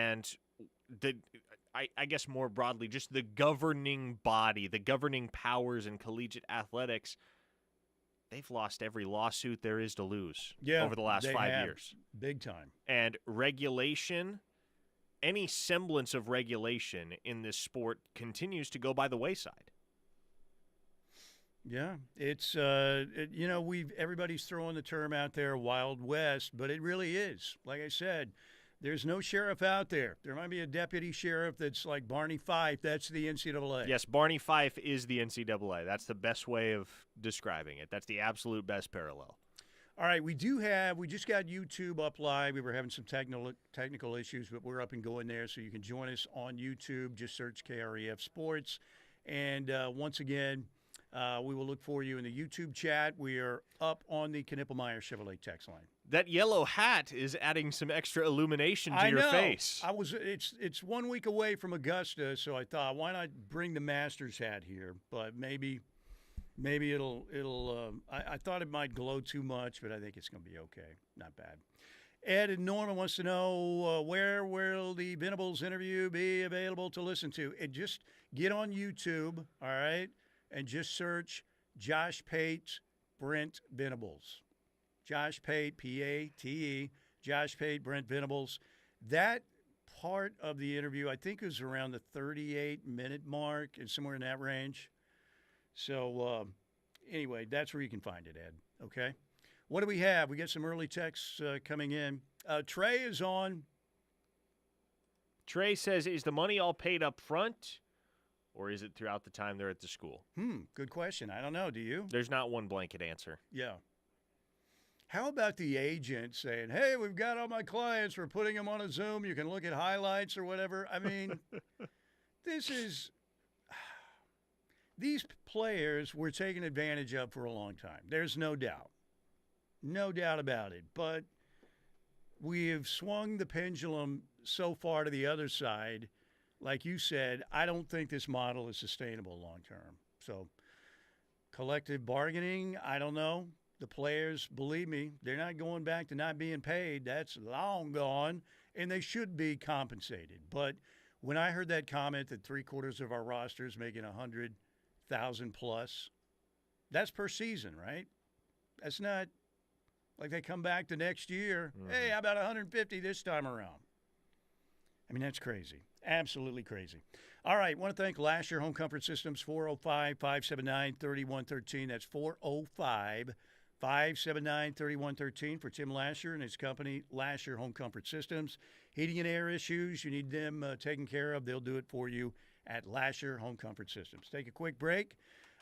and I guess more broadly, just the governing body, the governing powers in collegiate athletics, they've lost every lawsuit there is to lose over the last 5 years. Big time. And regulation, any semblance of regulation in this sport continues to go by the wayside. Yeah, it's everybody's throwing the term out there, Wild West, but it really is. Like I said, there's no sheriff out there. There might be a deputy sheriff that's like Barney Fife. That's the NCAA. Yes, Barney Fife is the NCAA. That's the best way of describing it. That's the absolute best parallel. All right, we just got YouTube up live. We were having some technical issues, but we're up and going there, so you can join us on YouTube. Just search KREF Sports. And once again, we will look for you in the YouTube chat. We are up on the Knippelmeyer Chevrolet text line. That yellow hat is adding some extra illumination to your face. It's 1 week away from Augusta, so I thought, why not bring the Masters hat here? But maybe it'll. I thought it might glow too much, but I think it's going to be okay. Not bad. Ed and Norman wants to know where will the Venables interview be available to listen to? And just get on YouTube, all right, and just search Josh Pate, Brent Venables. Josh Pate, P-A-T-E, Josh Pate, Brent Venables. That part of the interview, I think, was around the 38-minute mark and somewhere in that range. So, anyway, that's where you can find it, Ed, okay? What do we have? We got some early texts coming in. Trey is on. Trey says, is the money all paid up front, or is it throughout the time they're at the school? Good question. I don't know. Do you? There's not one blanket answer. Yeah. How about the agent saying, hey, we've got all my clients. We're putting them on a Zoom. You can look at highlights or whatever. I mean, these players were taken advantage of for a long time. There's no doubt. No doubt about it. But we have swung the pendulum so far to the other side. Like you said, I don't think this model is sustainable long term. So collective bargaining, I don't know. The players, believe me, they're not going back to not being paid. That's long gone, and they should be compensated. But when I heard that comment that 3/4 of our roster is making $100,000 plus, that's per season, right? That's not like they come back the next year. Hey, how about 150 this time around? I mean, that's crazy. Absolutely crazy. All right, want to thank Lasher Home Comfort Systems, 405-579-3113. That's 405-579-3113 for Tim Lasher and his company, Lasher Home Comfort Systems. Heating and air issues, you need them taken care of, they'll do it for you at Lasher Home Comfort Systems. Take a quick break.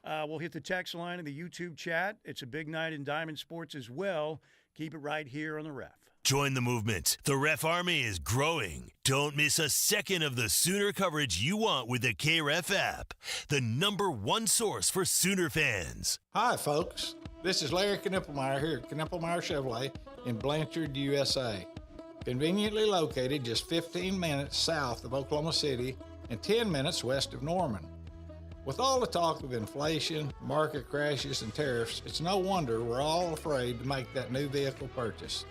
We'll hit the text line in the YouTube chat. It's a big night in Diamond Sports as well. Keep it right here on the Ref. Join the movement. The Ref Army is growing. Don't miss a second of the Sooner coverage you want with the KREF app, the #1 source for Sooner fans. Hi, folks. This is Larry Knippelmeyer here at Knippelmeyer Chevrolet in Blanchard, USA. Conveniently located just 15 minutes south of Oklahoma City and 10 minutes west of Norman. With all the talk of inflation, market crashes, and tariffs, it's no wonder we're all afraid to make that new vehicle purchase.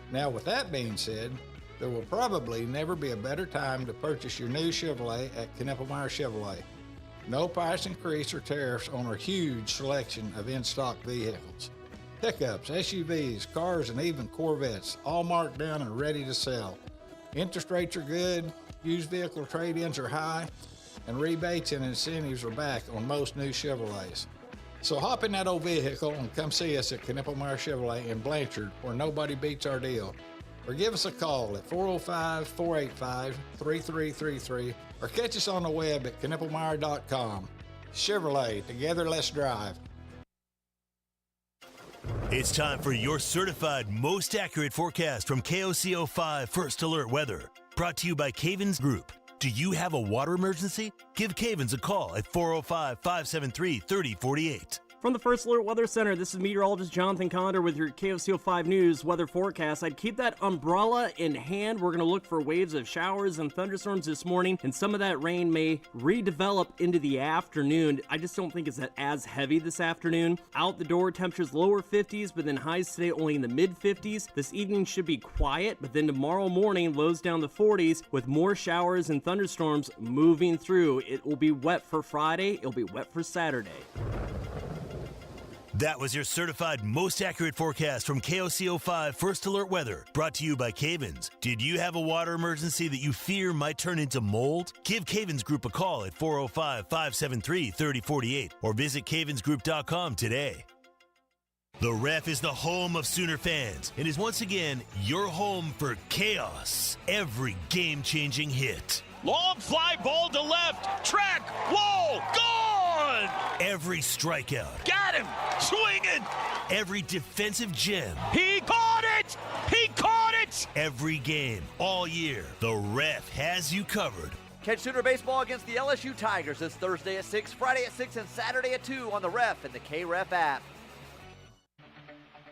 Now, with that being said, there will probably never be a better time to purchase your new Chevrolet at Knippelmeyer Chevrolet. No price increase or tariffs on our huge selection of in-stock vehicles. Pickups, SUVs, cars, and even Corvettes, all marked down and ready to sell. Interest rates are good, used vehicle trade-ins are high, and rebates and incentives are back on most new Chevrolets. So hop in that old vehicle and come see us at Knippelmeyer Chevrolet in Blanchard, where nobody beats our deal. Or give us a call at 405-485-3333 or catch us on the web at knippelmeyer.com. Chevrolet, together let's drive. It's time for your certified most accurate forecast from KOCO5 First Alert Weather. Brought to you by Cavens Group. Do you have a water emergency? Give Cavens a call at 405-573-3048. From the First Alert Weather Center, this is meteorologist Jonathan Condor with your KOCO 5 News weather forecast. I'd keep that umbrella in hand. We're going to look for waves of showers and thunderstorms this morning, and some of that rain may redevelop into the afternoon. I just don't think it's as heavy this afternoon. Out the door, temperatures lower 50s, but then highs today only in the mid-50s. This evening should be quiet, but then tomorrow morning, lows down to 40s with more showers and thunderstorms moving through. It will be wet for Friday. It'll be wet for Saturday. That was your certified most accurate forecast from KOCO 5 First Alert Weather, brought to you by Cavens. Did you have a water emergency that you fear might turn into mold? Give Cavens Group a call at 405-573-3048 or visit cavensgroup.com today. The Ref is the home of Sooner fans and is once again your home for chaos. Every game-changing hit. Long fly ball to left. Track. Whoa. Gone. Every strikeout. Got him. Swinging. Every defensive gem. He caught it. He caught it. Every game, all year, the Ref has you covered. Catch Sooner baseball against the LSU Tigers this Thursday at 6, Friday at 6, and Saturday at 2 on the Ref and the KREF app.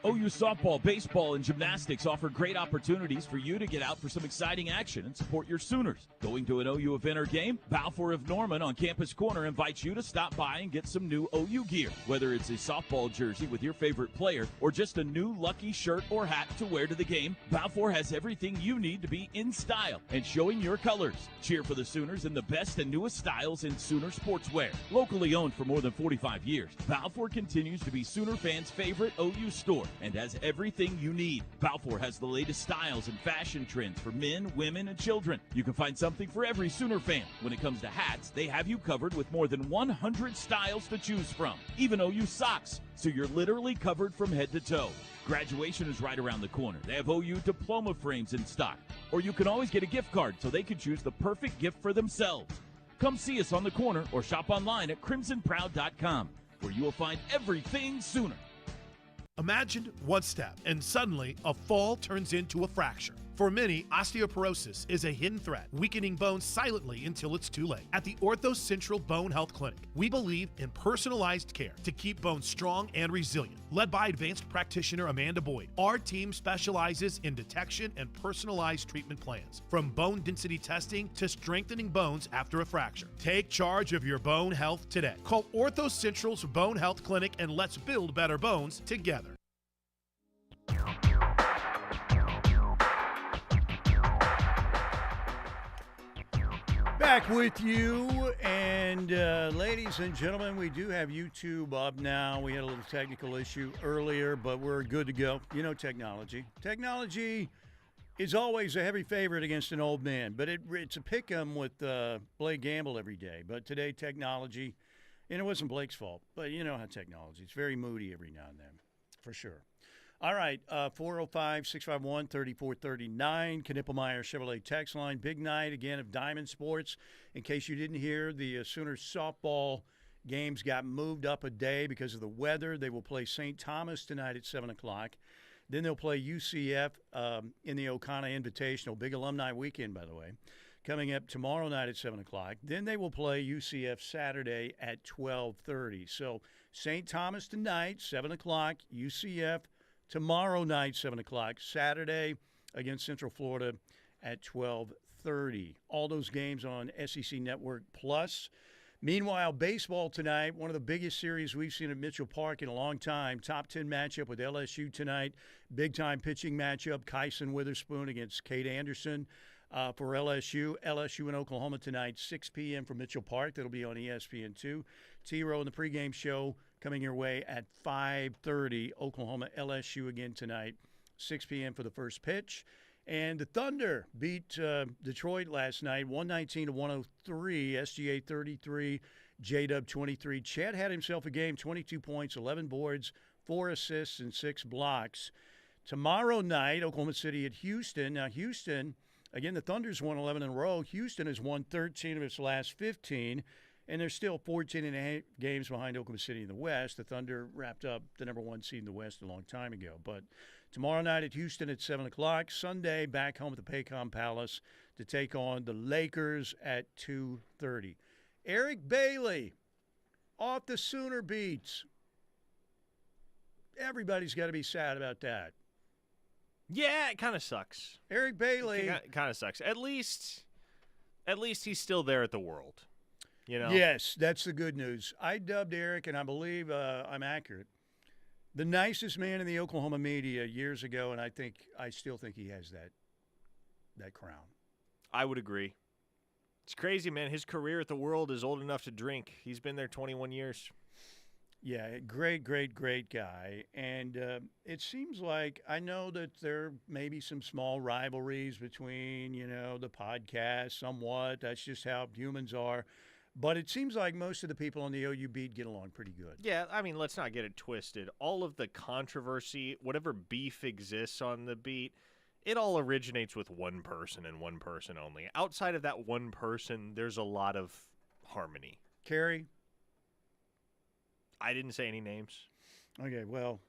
OU softball, baseball, and gymnastics offer great opportunities for you to get out for some exciting action and support your Sooners. Going to an OU event or game? Balfour of Norman on Campus Corner invites you to stop by and get some new OU gear. Whether it's a softball jersey with your favorite player or just a new lucky shirt or hat to wear to the game, Balfour has everything you need to be in style and showing your colors. Cheer for the Sooners in the best and newest styles in Sooner sportswear. Locally owned for more than 45 years, Balfour continues to be Sooner fans' favorite OU store and has everything you need. Balfour has the latest styles and fashion trends for men, women, and children. You can find something for every Sooner fan. When it comes to hats, they have you covered with more than 100 styles to choose from. Even OU socks, so you're literally covered from head to toe. Graduation is right around the corner. They have OU diploma frames in stock. Or you can always get a gift card so they can choose the perfect gift for themselves. Come see us on the corner or shop online at crimsonproud.com, where you will find everything Sooner. Imagine one step, and suddenly a fall turns into a fracture. For many, osteoporosis is a hidden threat, weakening bones silently until it's too late. At the Ortho Central Bone Health Clinic, we believe in personalized care to keep bones strong and resilient. Led by advanced practitioner Amanda Boyd, our team specializes in detection and personalized treatment plans, from bone density testing to strengthening bones after a fracture. Take charge of your bone health today. Call Ortho Central's Bone Health Clinic and let's build better bones together. Back with you, and ladies and gentlemen, we do have YouTube up now. We had a little technical issue earlier, but we're good to go. You know technology. Technology is always a heavy favorite against an old man, but it's a pick-em with Blake Gamble every day. But today, technology, and it wasn't Blake's fault, but you know how technology, it's very moody every now and then, for sure. All right, 405-651-3439, Knippelmeyer Chevrolet text line. Big night, again, of Diamond Sports. In case you didn't hear, the Sooners softball games got moved up a day because of the weather. They will play St. Thomas tonight at 7 o'clock. Then they'll play UCF in the O'Connor Invitational. Big alumni weekend, by the way, coming up tomorrow night at 7 o'clock. Then they will play UCF Saturday at 12:30. So St. Thomas tonight, 7 o'clock, UCF tomorrow night, 7 o'clock, Saturday against Central Florida at 12:30. All those games on SEC Network Plus. Meanwhile, baseball tonight, one of the biggest series we've seen at Mitchell Park in a long time. Top 10 matchup with LSU tonight. Big-time pitching matchup, Kyson Witherspoon against Cade Anderson for LSU. LSU and Oklahoma tonight, 6 p.m. from Mitchell Park. That'll be on ESPN2. T-Row in the pregame show coming your way at 5:30. Oklahoma, LSU again tonight, 6 p.m. for the first pitch. And the Thunder beat Detroit last night, 119-103, SGA 33, J-Dub 23. Chet had himself a game, 22 points, 11 boards, 4 assists, and 6 blocks. Tomorrow night, Oklahoma City at Houston. Now, Houston, again, the Thunder's won 11 in a row. Houston has won 13 of its last 15. And they're still 14 and a half games behind Oklahoma City in the West. The Thunder wrapped up the number 1 seed in the West a long time ago. But tomorrow night at Houston at 7 o'clock. Sunday back home at the Paycom Palace to take on the Lakers at 2:30. Eric Bailey off the Sooner beats. Everybody's got to be sad about that. Yeah, it kind of sucks. Eric Bailey. It kind of sucks. At least he's still there at the World. You know? Yes, that's the good news. I dubbed Eric, and I believe I'm accurate, the nicest man in the Oklahoma media years ago, and I still think he has that crown. I would agree. It's crazy, man. His career at the World is old enough to drink. He's been there 21 years. Yeah, great guy. And it seems like, I know that there may be some small rivalries between, the podcast somewhat. That's just how humans are. But it seems like most of the people on the OU beat get along pretty good. Yeah, I mean, let's not get it twisted. All of the controversy, whatever beef exists on the beat, it all originates with one person and one person only. Outside of that one person, there's a lot of harmony. Kerry? I didn't say any names. Okay, well,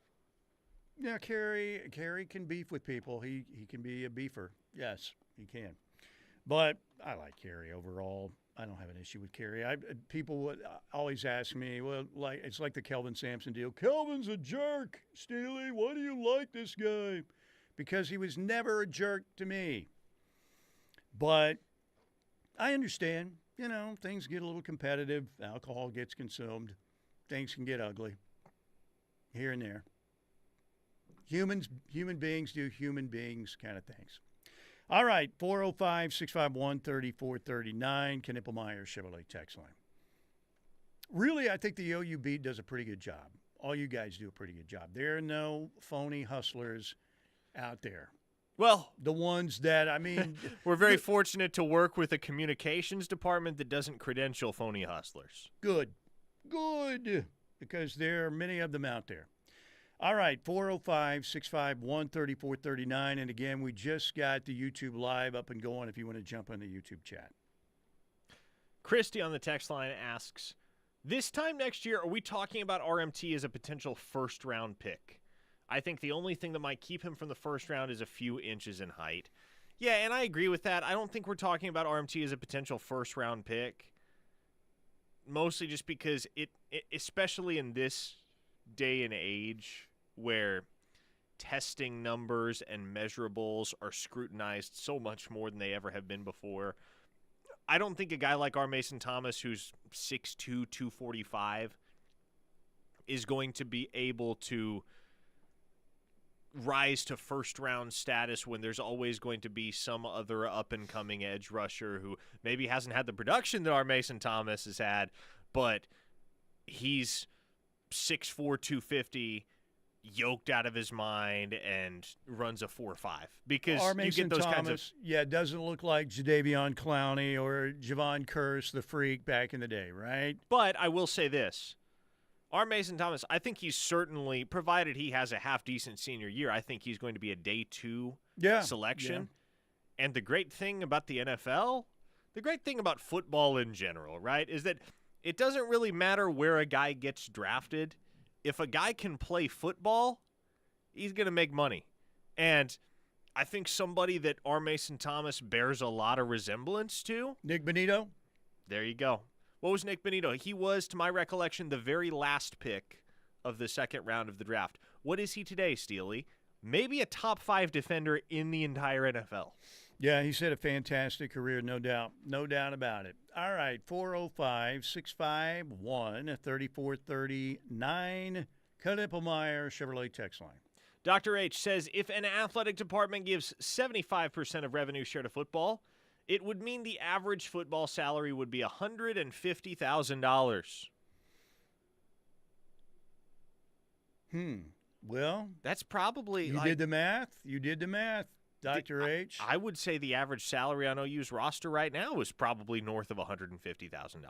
yeah, Kerry can beef with people. He can be a beefer. Yes, he can. But I like Kerry overall. I don't have an issue with Kerry. People would always ask me, well, it's like the Kelvin Sampson deal. Kelvin's a jerk, Steely. Why do you like this guy? Because he was never a jerk to me. But I understand, things get a little competitive. Alcohol gets consumed. Things can get ugly here and there. Human beings do human beings kind of things. All right, 405-651-3439, Knippelmeyer Chevrolet text line. Really, I think the OU beat does a pretty good job. All you guys do a pretty good job. There are no phony hustlers out there. Well, the ones that, we're very fortunate to work with a communications department that doesn't credential phony hustlers. Good, because there are many of them out there. All right, 405-651-3439. And again, we just got the YouTube Live up and going if you want to jump on the YouTube chat. Christy on the text line asks, this time next year, are we talking about RMT as a potential first-round pick? I think the only thing that might keep him from the first round is a few inches in height. Yeah, and I agree with that. I don't think we're talking about RMT as a potential first-round pick, mostly just because it especially in this day and age where testing numbers and measurables are scrutinized so much more than they ever have been before. I don't think a guy like R. Mason Thomas, who's 6'2", 245, is going to be able to rise to first-round status when there's always going to be some other up-and-coming edge rusher who maybe hasn't had the production that R. Mason Thomas has had, but he's 6'4", 250, yoked out of his mind, and runs a 4.5. Because R. Mason you get those Thomas, kinds of doesn't look like Jadeveon Clowney or Javon Curse, the freak, back in the day, right? But I will say this. R. Mason Thomas, I think he's certainly, provided he has a half-decent senior year, I think he's going to be a day 2 selection. Yeah. And the great thing about the NFL, the great thing about football in general, right, is that it doesn't really matter where a guy gets drafted. If a guy can play football, he's going to make money. And I think somebody that R. Mason Thomas bears a lot of resemblance to. Nick Benito? There you go. What was Nick Benito? He was, to my recollection, the very last pick of the second round of the draft. What is he today, Steely? Maybe a top 5 defender in the entire NFL. Yeah, he's had a fantastic career, no doubt. No doubt about it. All right, 405-651-3439, Knippelmeyer Chevrolet text line. Dr. H says, if an athletic department gives 75% of revenue share to football, it would mean the average football salary would be $150,000. Well, that's probably you did the math. Dr. H. I would say the average salary on OU's roster right now is probably north of $150,000.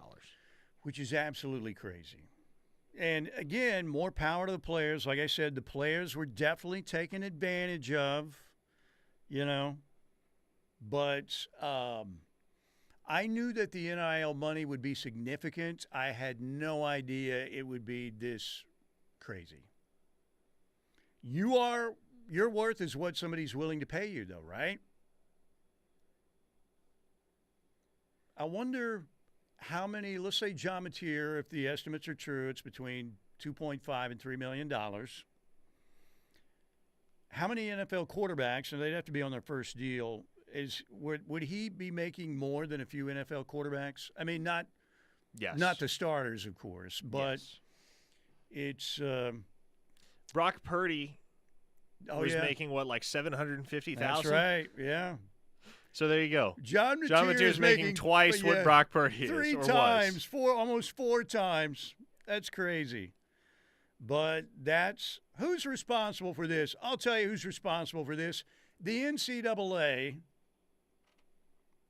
Which is absolutely crazy. And again, more power to the players. Like I said, the players were definitely taken advantage of, But I knew that the NIL money would be significant. I had no idea it would be this crazy. Your worth is what somebody's willing to pay you, though, right? I wonder how many, let's say John Mateer, if the estimates are true, it's between $2.5 and $3 million. how many NFL quarterbacks, and they'd have to be on their first deal, would he be making more than a few NFL quarterbacks? I mean, not the starters, of course, but it's Brock Purdy was making what, like $750,000? That's right. Yeah. So there you go. John Mateer's making twice what Brock Purdy is. 3 times, almost 4 times. That's crazy. But who's responsible for this? I'll tell you who's responsible for this. The NCAA.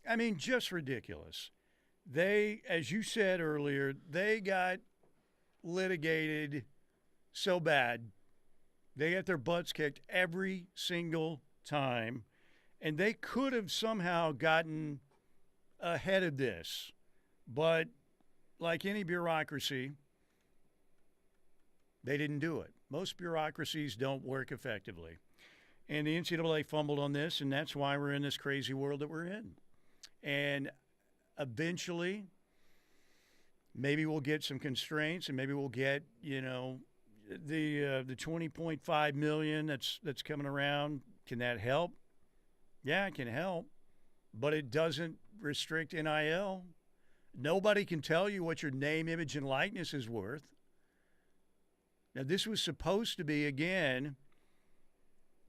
I mean, just ridiculous. They, as you said earlier, they got litigated so bad. They got their butts kicked every single time. And they could have somehow gotten ahead of this. But like any bureaucracy, they didn't do it. Most bureaucracies don't work effectively. And the NCAA fumbled on this, and that's why we're in this crazy world that we're in. And eventually, maybe we'll get some constraints, and maybe we'll get, the $20.5 million that's coming around. Can that help? Yeah, it can help, but it doesn't restrict NIL. Nobody can tell you what your name, image, and likeness is worth. Now, this was supposed to be, again,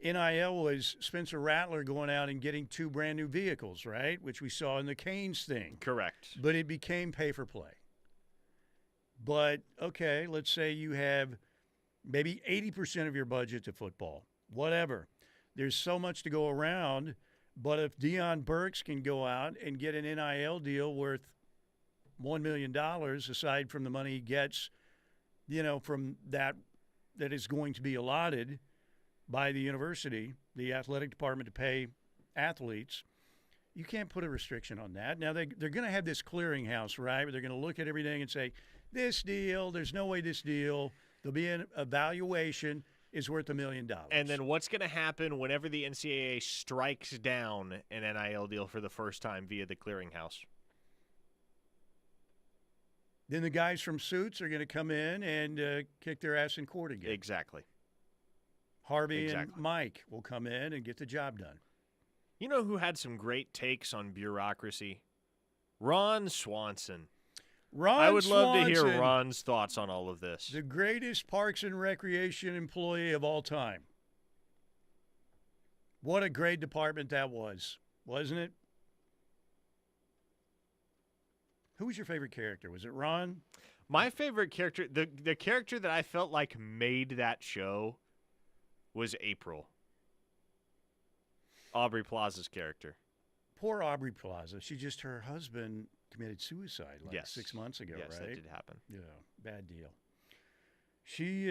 NIL was Spencer Rattler going out and getting 2 brand new vehicles, right, which we saw in the Canes thing. Correct. But it became pay for play. But, okay, let's say you have maybe 80% of your budget to football, whatever. There's so much to go around, but if Deion Burks can go out and get an NIL deal worth $1 million, aside from the money he gets, from that is going to be allotted by the university, the athletic department to pay athletes, you can't put a restriction on that. Now, they're going to have this clearinghouse, right, where they're going to look at everything and say, this deal, there's no way this deal, there'll be an evaluation, is worth $1 million. And then what's going to happen whenever the NCAA strikes down an NIL deal for the first time via the clearinghouse? Then the guys from Suits are going to come in and kick their ass in court again. Exactly. Harvey and Mike will come in and get the job done. You know who had some great takes on bureaucracy? Ron Swanson. I would love to hear Ron's thoughts on all of this. The greatest Parks and Recreation employee of all time. What a great department that was, wasn't it? Who was your favorite character? Was it Ron? My favorite character, the character that I felt like made that show was April. Aubrey Plaza's character. Poor Aubrey Plaza. her husband committed suicide 6 months ago, right? Yes, that did happen. Yeah, bad deal. She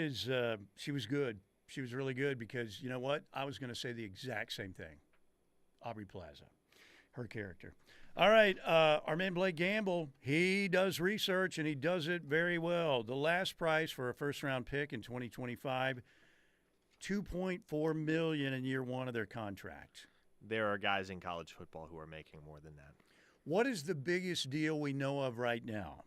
was good. She was really good because, you know what? I was going to say the exact same thing. Aubrey Plaza, her character. All right, our man Blake Gamble, he does research, and he does it very well. The last price for a first-round pick in 2025, $2.4 million in year 1 of their contract. There are guys in college football who are making more than that. What is the biggest deal we know of right now?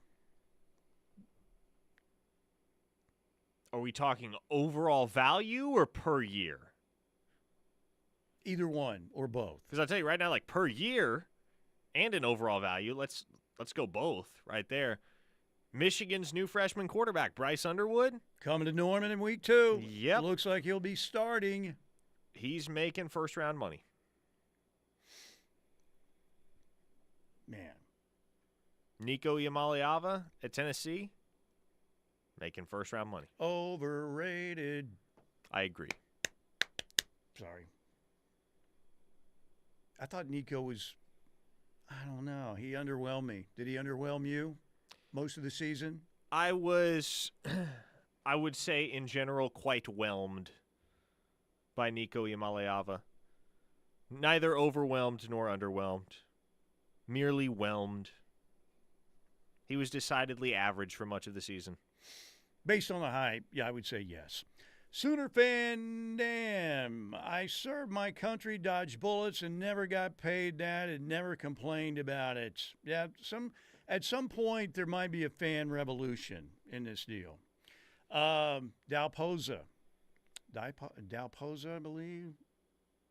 Are we talking overall value or per year? Either one or both. Because I'll tell you right now, like per year and in overall value, let's go both right there. Michigan's new freshman quarterback, Bryce Underwood. Coming to Norman in week 2. Yep. Looks like he'll be starting. He's making first-round money. Man. Nico Iamaleava at Tennessee, making first-round money. Overrated. I agree. Sorry. I thought Nico was, I don't know, he underwhelmed me. Did he underwhelm you most of the season? I would say in general quite whelmed by Nico Iamaleava. Neither overwhelmed nor underwhelmed. Merely whelmed. He was decidedly average for much of the season. Based on the hype, yeah, I would say yes. Sooner fan, damn. I served my country, dodged bullets, and never got paid that and never complained about it. Yeah, at some point there might be a fan revolution in this deal. Dalpoza, Dalpoza, I believe.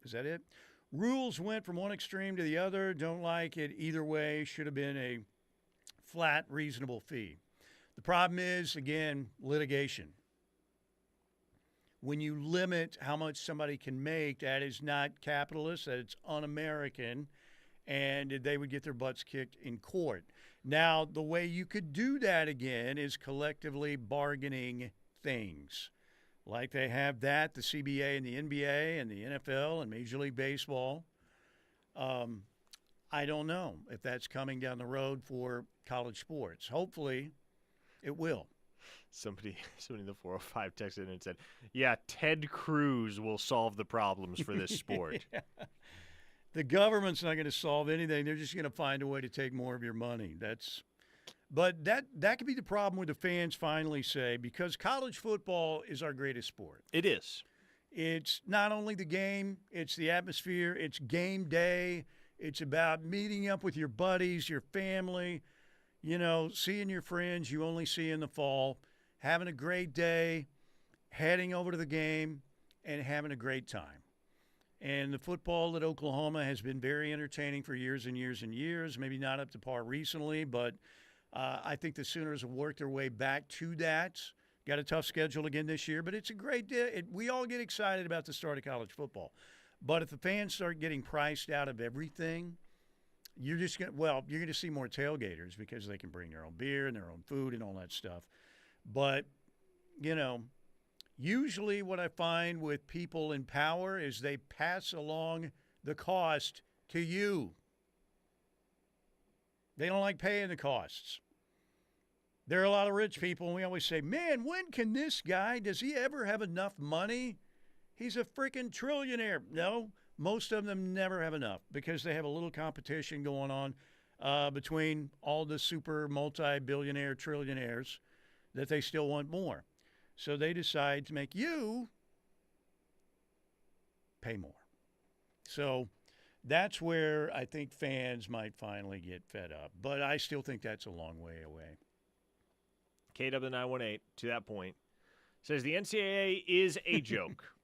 Is that it? Rules went from one extreme to the other. Don't like it either way. Should have been a flat, reasonable fee. The problem is, again, litigation. When you limit how much somebody can make, that is not capitalist, that it's un-American, and they would get their butts kicked in court. Now, the way you could do that again is collectively bargaining things. Like they have that, the CBA and the NBA and the NFL and Major League Baseball. I don't know if that's coming down the road for college sports. Hopefully, it will. Somebody in the 405 texted in and said, yeah, Ted Cruz will solve the problems for this sport. Yeah. The government's not going to solve anything. They're just going to find a way to take more of your money. But that could be the problem with the fans finally say, because college football is our greatest sport. It is. It's not only the game, it's the atmosphere, it's game day. It's about meeting up with your buddies, your family, seeing your friends you only see in the fall, having a great day, heading over to the game, and having a great time. And the football at Oklahoma has been very entertaining for years and years and years, maybe not up to par recently, but I think the Sooners have worked their way back to that. Got a tough schedule again this year, but it's a great day. We all get excited about the start of college football. But if the fans start getting priced out of everything, you're going to see more tailgaters because they can bring their own beer and their own food and all that stuff. But, usually what I find with people in power is they pass along the cost to you. They don't like paying the costs. There are a lot of rich people, and we always say, man, when can this guy, does he ever have enough money? He's a freaking trillionaire. No, most of them never have enough because they have a little competition going on between all the super multi-billionaire trillionaires that they still want more. So they decide to make you pay more. So that's where I think fans might finally get fed up. But I still think that's a long way away. KW918, to that point, says the NCAA is a joke.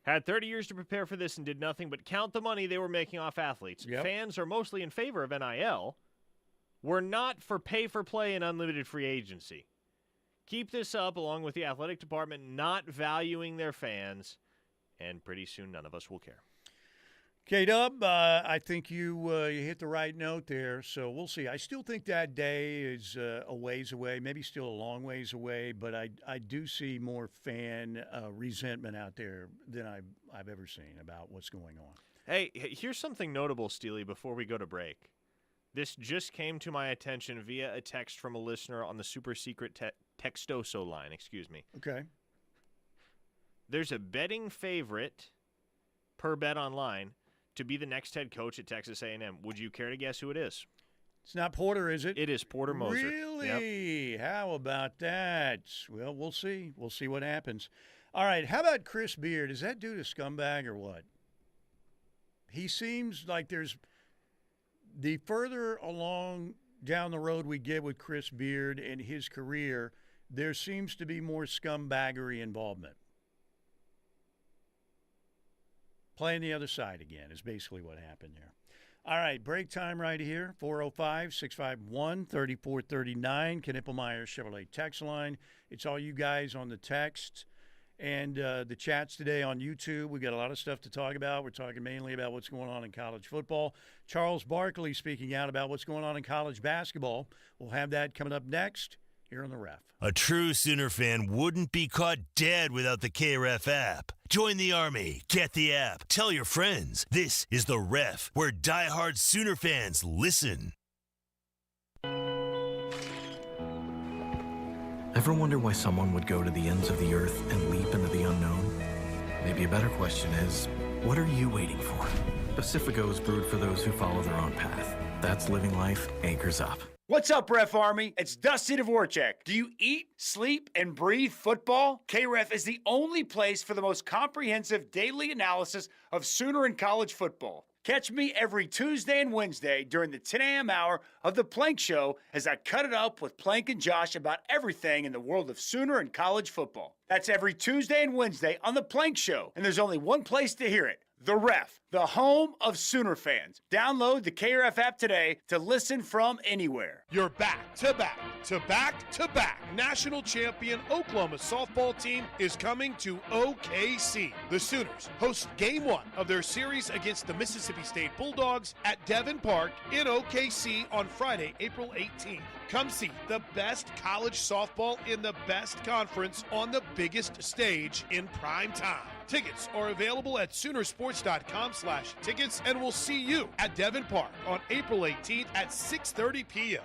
Had 30 years to prepare for this and did nothing but count the money they were making off athletes. Yep. Fans are mostly in favor of NIL. We're not for pay-for-play and unlimited free agency. Keep this up, along with the athletic department not valuing their fans, and pretty soon none of us will care. K-Dub, I think you hit the right note there, so we'll see. I still think that day is a ways away, maybe still a long ways away, but I do see more fan resentment out there than I've ever seen about what's going on. Hey, here's something notable, Steely, before we go to break. This just came to my attention via a text from a listener on the super secret Textoso line, Okay. There's a betting favorite per Bet Online to be the next head coach at Texas A&M. Would you care to guess who it is? It's not Porter, is it? It is Porter Moser. Really? Yep. How about that? Well, we'll see. We'll see what happens. All right, how about Chris Beard? Is that dude a scumbag or what? He seems like there's – the further along down the road we get with Chris Beard and his career, there seems to be more scumbaggery involvement. Playing the other side again is basically what happened there. All right, break time right here, 405-651-3439, Knippelmeyer Chevrolet text line. It's all you guys on the text and the chats today on YouTube. We got a lot of stuff to talk about. We're talking mainly about what's going on in college football. Charles Barkley speaking out about what's going on in college basketball. We'll have that coming up next here on The Ref. A true Sooner fan wouldn't be caught dead without the KREF app. Join the Army. Get the app. Tell your friends. This is The Ref, where diehard Sooner fans listen. Ever wonder why someone would go to the ends of the earth and leap into the unknown? Maybe a better question is, what are you waiting for? Pacifico is brewed for those who follow their own path. That's living life anchors up. What's up, Ref Army? It's Dusty Dvorak. Do you eat, sleep, and breathe football? KREF is the only place for the most comprehensive daily analysis of Sooner and college football. Catch me every Tuesday and Wednesday during the 10 a.m. hour of The Plank Show as I cut it up with Plank and Josh about everything in the world of Sooner and college football. That's every Tuesday and Wednesday on The Plank Show, and there's only one place to hear it. The Ref, the home of Sooner fans. Download the KRF app today to listen from anywhere. Your back-to-back national champion Oklahoma softball team is coming to OKC. The Sooners host Game 1 of their series against the Mississippi State Bulldogs at Devon Park in OKC on Friday, April 18th. Come see the best college softball in the best conference on the biggest stage in prime time. Tickets are available at Soonersports.com/tickets, and we'll see you at Devon Park on April 18th at 6:30 p.m.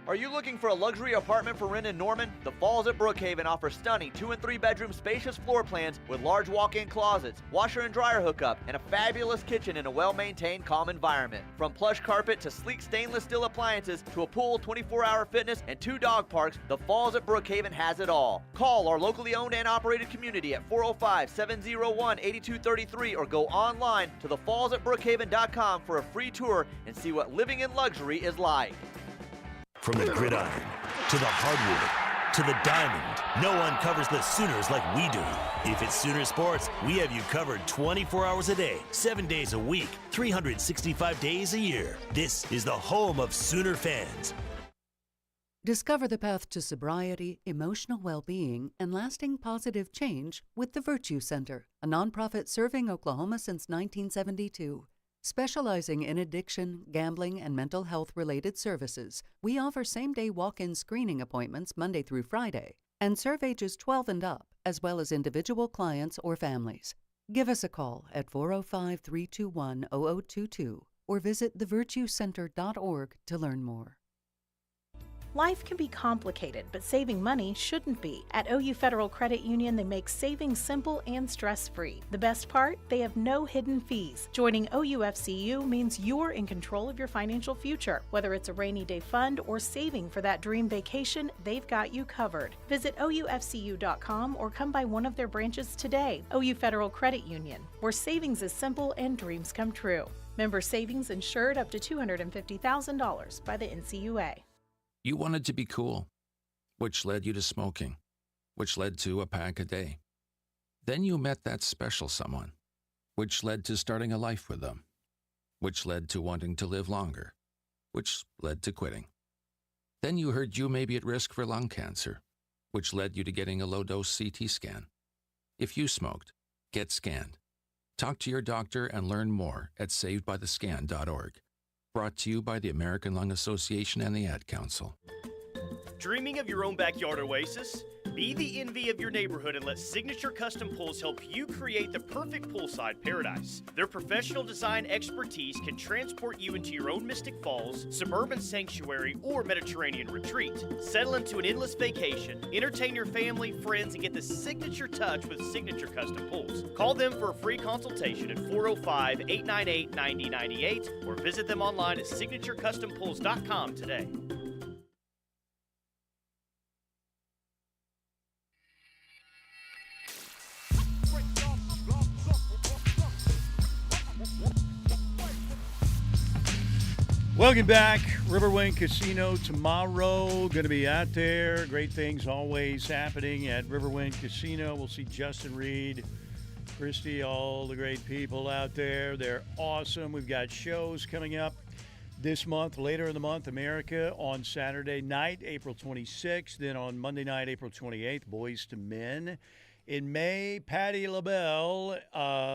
Are you looking for a luxury apartment for rent in Norman? The Falls at Brookhaven offers stunning 2- and 3-bedroom spacious floor plans with large walk-in closets, washer and dryer hookup, and a fabulous kitchen in a well-maintained, calm environment. From plush carpet to sleek stainless steel appliances to a pool, 24-hour fitness, and 2 dog parks, the Falls at Brookhaven has it all. Call our locally owned and operated community at 405-701-8233 or go online to thefallsatbrookhaven.com for a free tour and see what living in luxury is like. From the gridiron to the hardwood to the diamond, no one covers the Sooners like we do. If it's Sooner Sports, we have you covered 24 hours a day, 7 days a week, 365 days a year. This is the home of Sooner fans. Discover the path to sobriety, emotional well-being, and lasting positive change with the Virtue Center, a nonprofit serving Oklahoma since 1972. Specializing in addiction, gambling, and mental health-related services, we offer same-day walk-in screening appointments Monday through Friday and serve ages 12 and up, as well as individual clients or families. Give us a call at 405-321-0022 or visit thevirtuecenter.org to learn more. Life can be complicated, but saving money shouldn't be. At OU Federal Credit Union, they make saving simple and stress-free. The best part? They have no hidden fees. Joining OUFCU means you're in control of your financial future. Whether it's a rainy day fund or saving for that dream vacation, they've got you covered. Visit OUFCU.com or come by one of their branches today. OU Federal Credit Union, where savings is simple and dreams come true. Member savings insured up to $250,000 by the NCUA. You wanted to be cool, which led you to smoking, which led to a pack a day. Then you met that special someone, which led to starting a life with them, which led to wanting to live longer, which led to quitting. Then you heard you may be at risk for lung cancer, which led you to getting a low-dose CT scan. If you smoked, get scanned. Talk to your doctor and learn more at savedbythescan.org. Brought to you by the American Lung Association and the Ad Council. Dreaming of your own backyard oasis? Be the envy of your neighborhood and let Signature Custom Pools help you create the perfect poolside paradise. Their professional design expertise can transport you into your own Mystic Falls, suburban sanctuary, or Mediterranean retreat. Settle into an endless vacation, entertain your family, friends, and get the signature touch with Signature Custom Pools. Call them for a free consultation at 405-898-9098 or visit them online at signaturecustompools.com today. Welcome back. Riverwind Casino tomorrow. Going to be out there. Great things always happening at Riverwind Casino. We'll see Justin Reed, Christy, all the great people out there. They're awesome. We've got shows coming up this month, later in the month, America on Saturday night, April 26th. Then on Monday night, April 28th, Boys to Men. In May, Patti LaBelle,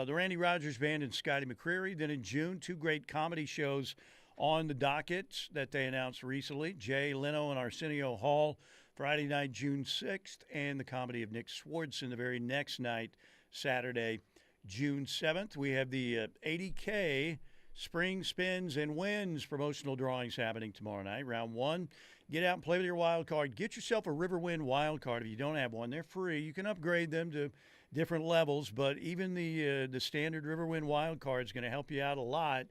the Randy Rogers Band, and Scotty McCreery. Then in June, 2 great comedy shows on the docket that they announced recently. Jay Leno and Arsenio Hall, Friday night, June 6th, and the comedy of Nick Swardson the very next night, Saturday, June 7th. We have the 80K Spring Spins and Wins promotional drawings happening tomorrow night, round 1. Get out and play with your wild card. Get yourself a Riverwind wild card if you don't have one. They're free. You can upgrade them to different levels, but even the standard Riverwind wild card is going to help you out a lot.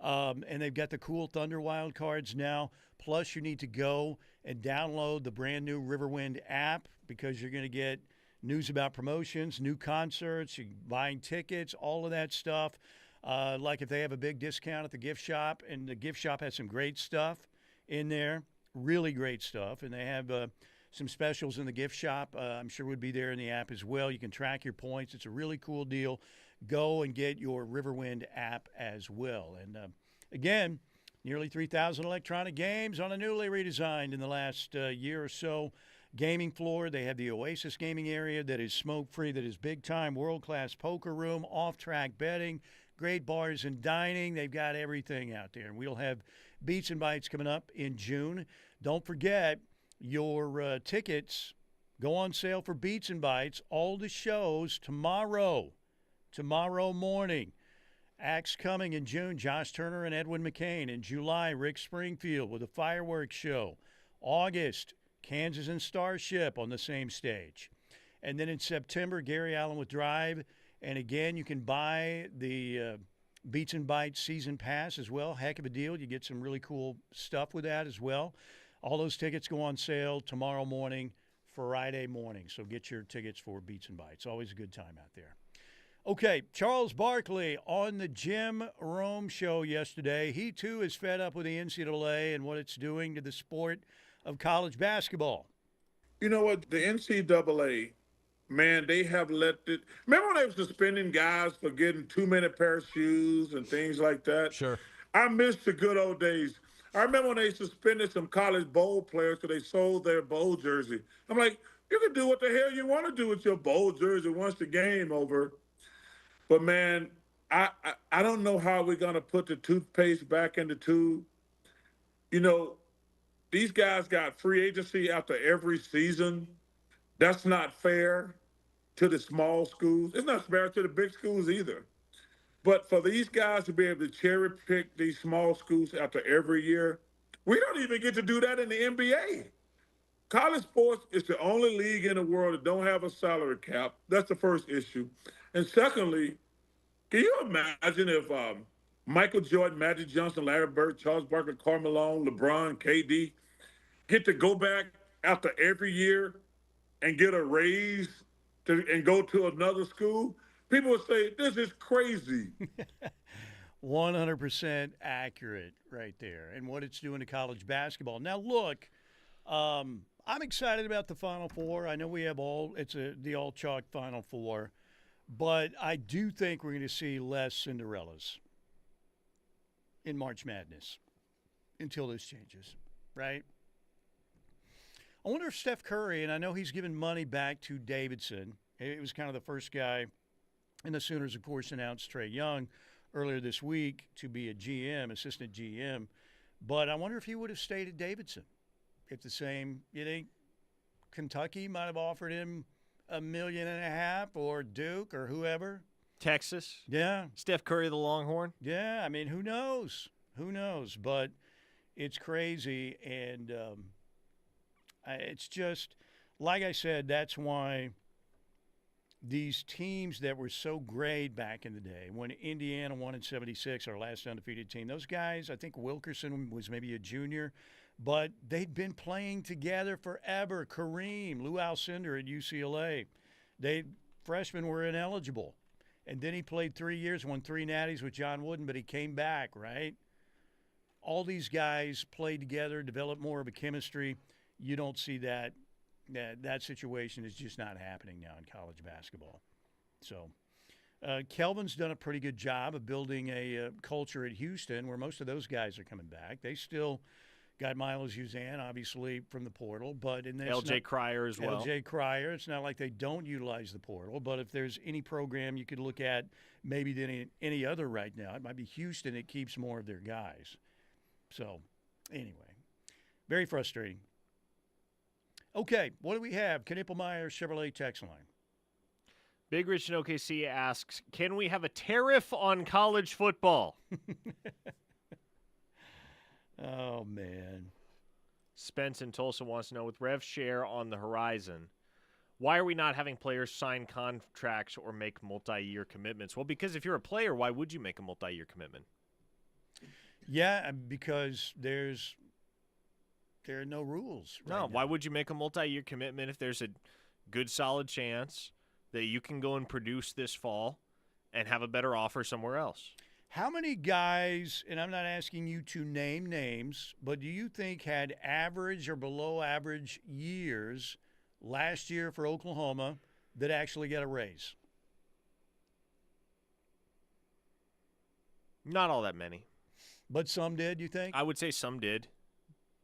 And they've got the cool Thunder wild cards now. Plus, you need to go and download the brand new Riverwind app because you're going to get news about promotions, new concerts, you're buying tickets, all of that stuff. Like if they have a big discount at the gift shop, and the gift shop has some great stuff in there, really great stuff, and they have some specials in the gift shop. I'm sure would be there in the app as well. You can track your points. It's a really cool deal. Go and get your Riverwind app as well. And again, nearly 3,000 electronic games on a newly redesigned in the last year or so gaming floor. They have the Oasis gaming area that is smoke-free, that is big-time, world-class poker room, off-track betting, great bars and dining. They've got everything out there. And we'll have Beats and Bites coming up in June. Don't forget, your tickets go on sale for Beats and Bites, all the shows tomorrow morning. Acts coming in June, Josh Turner and Edwin McCain. In July, Rick Springfield with a fireworks show. August, Kansas and Starship on the same stage. And then in September, Gary Allen with Drive. And again, you can buy the Beats and Bites season pass as well. Heck of a deal. You get some really cool stuff with that as well. All those tickets go on sale tomorrow morning, Friday morning. So get your tickets for Beats and Bites. Always a good time out there. Okay, Charles Barkley on the Jim Rome show yesterday. He, too, is fed up with the NCAA and what it's doing to the sport of college basketball. You know what? The NCAA, man, they have let it. Remember when they were suspending guys for getting too many pair of shoes and things like that? Sure. I miss the good old days. I remember when they suspended some college bowl players because they sold their bowl jersey. I'm like, you can do what the hell you want to do with your bowl jersey once the game over. But, man, I don't know how we're going to put the toothpaste back in the tube. You know, these guys got free agency after every season. That's not fair to the small schools. It's not fair to the big schools either. But for these guys to be able to cherry pick these small schools after every year, we don't even get to do that in the NBA. College sports is the only league in the world that don't have a salary cap. That's the first issue. And secondly, can you imagine if Michael Jordan, Magic Johnson, Larry Bird, Charles Barkley, Karl Malone, LeBron, KD get to go back after every year and get a raise and go to another school? People would say, this is crazy. 100% accurate right there, and what it's doing to college basketball. Now, look, I'm excited about the Final Four. I know we have the all-chalk Final Four, but I do think we're going to see less Cinderellas in March Madness until this changes, right? I wonder if Steph Curry, and I know he's given money back to Davidson. It was kind of the first guy, and the Sooners, of course, announced Trae Young earlier this week to be a GM, assistant GM. But I wonder if he would have stayed at Davidson. If you think Kentucky might have offered him $1.5 million, or Duke, or whoever? Texas? Yeah. Steph Curry, the Longhorn? Yeah, I mean, who knows? Who knows? But it's crazy, and it's just, like I said, that's why these teams that were so great back in the day, when Indiana won in 76, our last undefeated team, those guys, I think Wilkerson was maybe a junior, but they'd been playing together forever. Kareem, Lou Alcindor at UCLA, freshmen were ineligible. And then he played 3 years, won 3 natties with John Wooden, but he came back, right? All these guys played together, developed more of a chemistry. You don't see that. That situation is just not happening now in college basketball. So Kelvin's done a pretty good job of building a culture at Houston where most of those guys are coming back. They still got Miles Uzan, obviously, from the portal. But LJ Cryer as well. LJ Cryer. It's not like they don't utilize the portal. But if there's any program you could look at maybe than any other right now, it might be Houston that keeps more of their guys. So, anyway, very frustrating. Okay, what do we have? Knippelmeyer Chevrolet text line. Big Rich in OKC asks, can we have a tariff on college football? Oh, man. Spence in Tulsa wants to know, with rev share on the horizon, why are we not having players sign contracts or make multi-year commitments? Well, because if you're a player, why would you make a multi-year commitment? Yeah, because there are no rules. No, why would you make a multi-year commitment if there's a good, solid chance that you can go and produce this fall and have a better offer somewhere else? How many guys, and I'm not asking you to name names, but do you think had average or below average years last year for Oklahoma that actually got a raise? Not all that many. But some did, you think? I would say some did.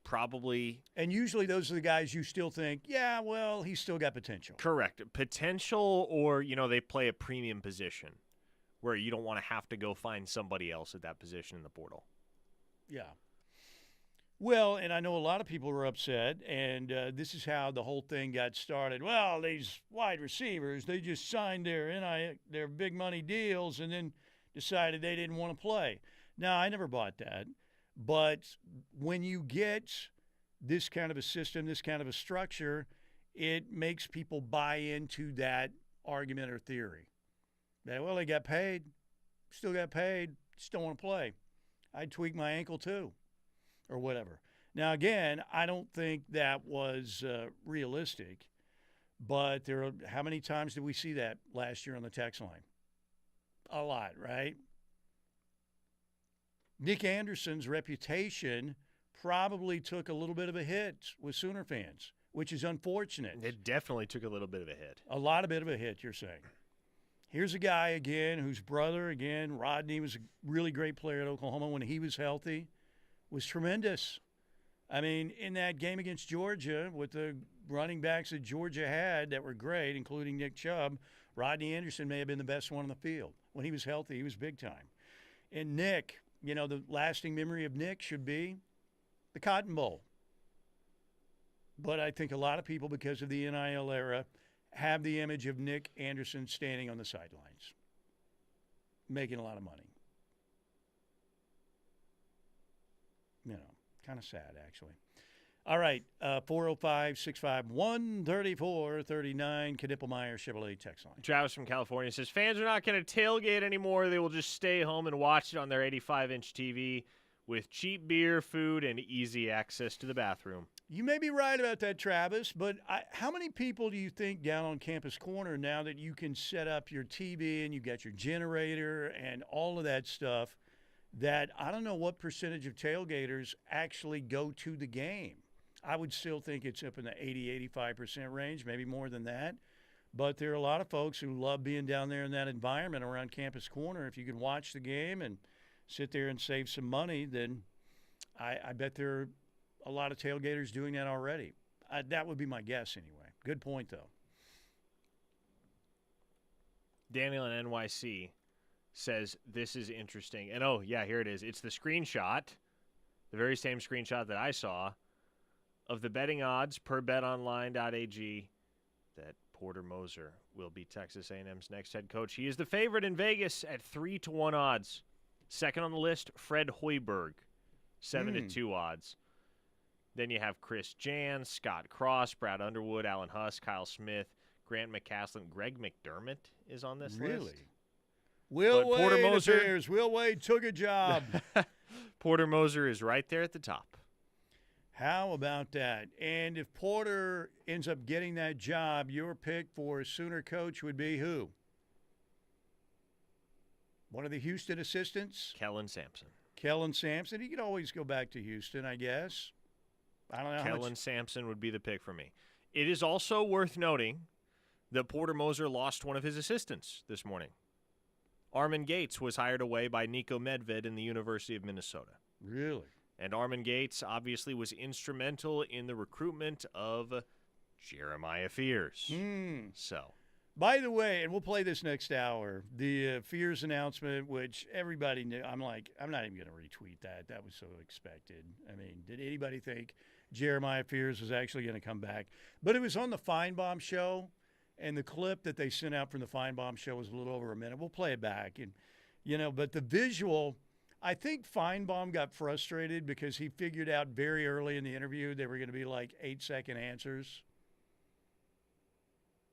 Probably. And usually those are the guys you still think, yeah, well, he's still got potential. Correct. Potential, or, they play a premium position where you don't want to have to go find somebody else at that position in the portal. Yeah. Well, and I know a lot of people were upset, and this is how the whole thing got started. Well, these wide receivers, they just signed their big money deals and then decided they didn't want to play. Now, I never bought that. But when you get this kind of a system, this kind of a structure, it makes people buy into that argument or theory. That, well, they got paid, still got paid, just don't want to play. I'd tweak my ankle too, or whatever. Now, again, I don't think that was realistic, but how many times did we see that last year on the text line? A lot, right? Nick Anderson's reputation probably took a little bit of a hit with Sooner fans, which is unfortunate. It definitely took a little bit of a hit. A lot of bit of a hit, you're saying. Here's a guy, again, whose brother, again, Rodney, was a really great player at Oklahoma when he was healthy, was tremendous. I mean, in that game against Georgia, with the running backs that Georgia had that were great, including Nick Chubb, Rodney Anderson may have been the best one on the field. When he was healthy, he was big time. And Nick, the lasting memory of Nick should be the Cotton Bowl. But I think a lot of people, because of the NIL era, have the image of Nick Anderson standing on the sidelines, making a lot of money. Kind of sad, actually. All right, 405-651-3439, Knippelmeyer Chevrolet text line. Travis from California says, fans are not going to tailgate anymore. They will just stay home and watch it on their 85-inch TV with cheap beer, food, and easy access to the bathroom. You may be right about that, Travis, but how many people do you think down on Campus Corner, now that you can set up your TV and you got your generator and all of that stuff, that I don't know what percentage of tailgaters actually go to the game? I would still think it's up in the 80-85% range, maybe more than that. But there are a lot of folks who love being down there in that environment around Campus Corner. If you can watch the game and sit there and save some money, then I bet there are a lot of tailgaters doing that already. That would be my guess anyway. Good point, though. Daniel in NYC says, this is interesting. And, oh, yeah, here it is. It's the screenshot, the very same screenshot that I saw, of the betting odds per betonline.ag that Porter Moser will be Texas A&M's next head coach. He is the favorite in Vegas at 3-1 odds. Second on the list, Fred Hoiberg, 7-2 odds. Then you have Chris Jan, Scott Cross, Brad Underwood, Alan Huss, Kyle Smith, Grant McCaslin, Greg McDermott is on this list. Will Wade took a job. Porter Moser is right there at the top. How about that? And if Porter ends up getting that job, your pick for Sooner coach would be who? One of the Houston assistants? Kellen Sampson. Kellen Sampson. He could always go back to Houston, I guess. I don't know. Kellen Sampson would be the pick for me. It is also worth noting that Porter Moser lost one of his assistants this morning. Armin Gates was hired away by Nico Medved in the University of Minnesota. Really? And Armin Gates obviously was instrumental in the recruitment of Jeremiah Fears. So, by the way, and we'll play this next hour, the Fears announcement, which everybody knew. I'm not even going to retweet that. That was so expected. I mean, did anybody think Jeremiah Fears was actually going to come back? But it was on the Feinbaum show, and the clip that they sent out from the Feinbaum show was a little over a minute. We'll play it back. And, but the visual, I think Feinbaum got frustrated because he figured out very early in the interview they were going to be like 8-second answers.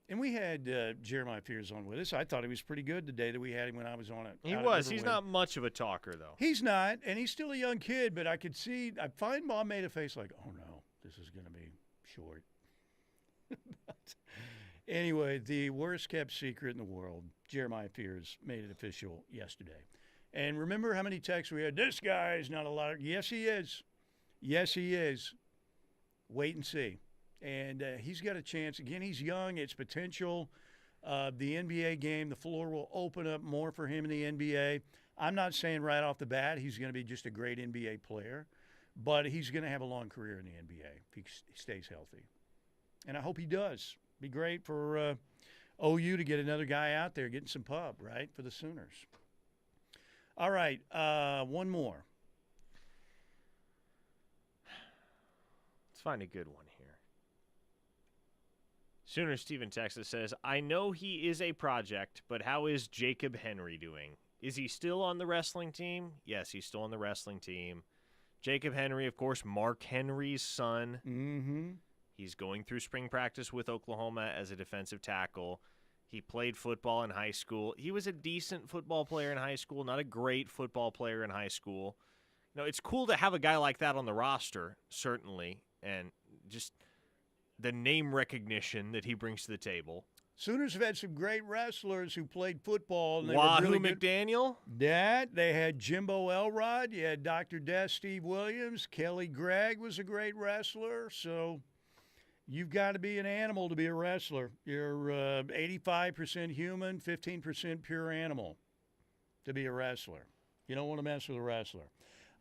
And we had Jeremiah Fears on with us. I thought he was pretty good the day that we had him when I was on it. He was. He's not much of a talker, though. He's not, and he's still a young kid, but I could see Feinbaum made a face like, oh, no, this is going to be short. But anyway, the worst-kept secret in the world, Jeremiah Fears made it official yesterday. And remember how many texts we had? This guy is not a lot. Yes, he is. Yes, he is. Wait and see. And he's got a chance. Again, he's young. It's potential. The NBA game, the floor will open up more for him in the NBA. I'm not saying right off the bat he's going to be just a great NBA player, but he's going to have a long career in the NBA if he stays healthy. And I hope he does. Be great for OU to get another guy out there getting some pub, right, for the Sooners. All right, one more. Let's find a good one here. Sooner Steven Texas says, I know he is a project, but how is Jacob Henry doing? Is he still on the wrestling team? Yes, he's still on the wrestling team. Jacob Henry, of course, Mark Henry's son. Mm-hmm. He's going through spring practice with Oklahoma as a defensive tackle. He played football in high school. He was a decent football player in high school, not a great football player in high school. You know, it's cool to have a guy like that on the roster, certainly, and just the name recognition that he brings to the table. Sooners have had some great wrestlers who played football. And Wahoo really McDaniel? They had Jimbo Elrod. You had Dr. Death Steve Williams. Kelly Gregg was a great wrestler. So you've got to be an animal to be a wrestler. You're 85% human, 15% pure animal to be a wrestler. You don't want to mess with a wrestler.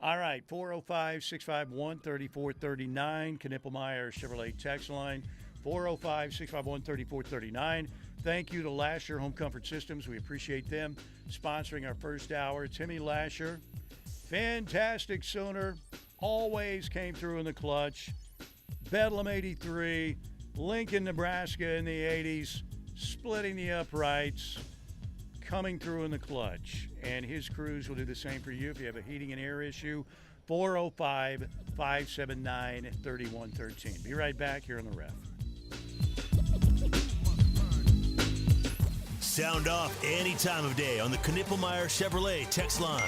All right, 405-651-3439, Knippelmeyer Chevrolet text line, 405-651-3439. Thank you to Lasher Home Comfort Systems. We appreciate them sponsoring our first hour. Timmy Lasher, fantastic Sooner, always came through in the clutch. Bedlam 83, Lincoln, Nebraska in the 80s, splitting the uprights, coming through in the clutch. And his crews will do the same for you if you have a heating and air issue. 405-579-3113. Be right back here on The Ref. Sound off any time of day on the Knippelmeyer Chevrolet text line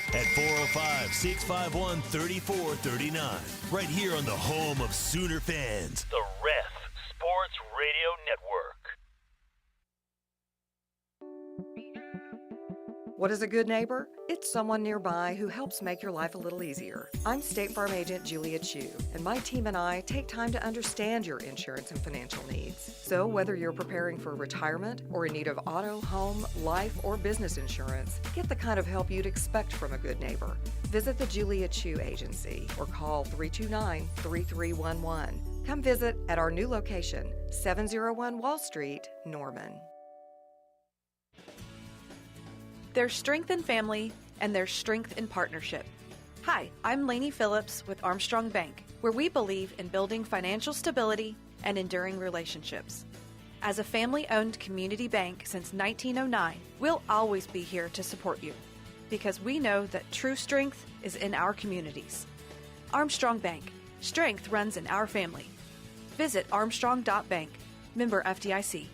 at 405-651-3439. Right here on the home of Sooner fans. The Ref Sports Radio Network. What is a good neighbor? It's someone nearby who helps make your life a little easier. I'm State Farm Agent Julia Chu, and my team and I take time to understand your insurance and financial needs. So whether you're preparing for retirement or in need of auto, home, life, or business insurance, get the kind of help you'd expect from a good neighbor. Visit the Julia Chu Agency or call 329-3311. Come visit at our new location, 701 Wall Street, Norman. There's strength in family, and there's strength in partnership. Hi, I'm Lainey Phillips with Armstrong Bank, where we believe in building financial stability and enduring relationships. As a family-owned community bank since 1909, we'll always be here to support you, because we know that true strength is in our communities. Armstrong Bank. Strength runs in our family. Visit armstrong.bank. Member FDIC.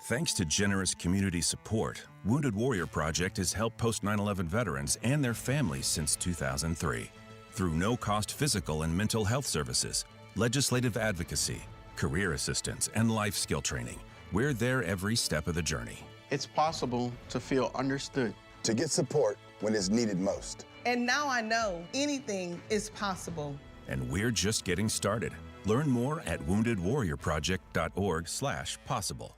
Thanks to generous community support, Wounded Warrior Project has helped post 9/11 veterans and their families since 2003. Through no-cost physical and mental health services, legislative advocacy, career assistance, and life skill training, we're there every step of the journey. It's possible to feel understood. To get support when it's needed most. And now I know anything is possible. And we're just getting started. Learn more at woundedwarriorproject.org/possible.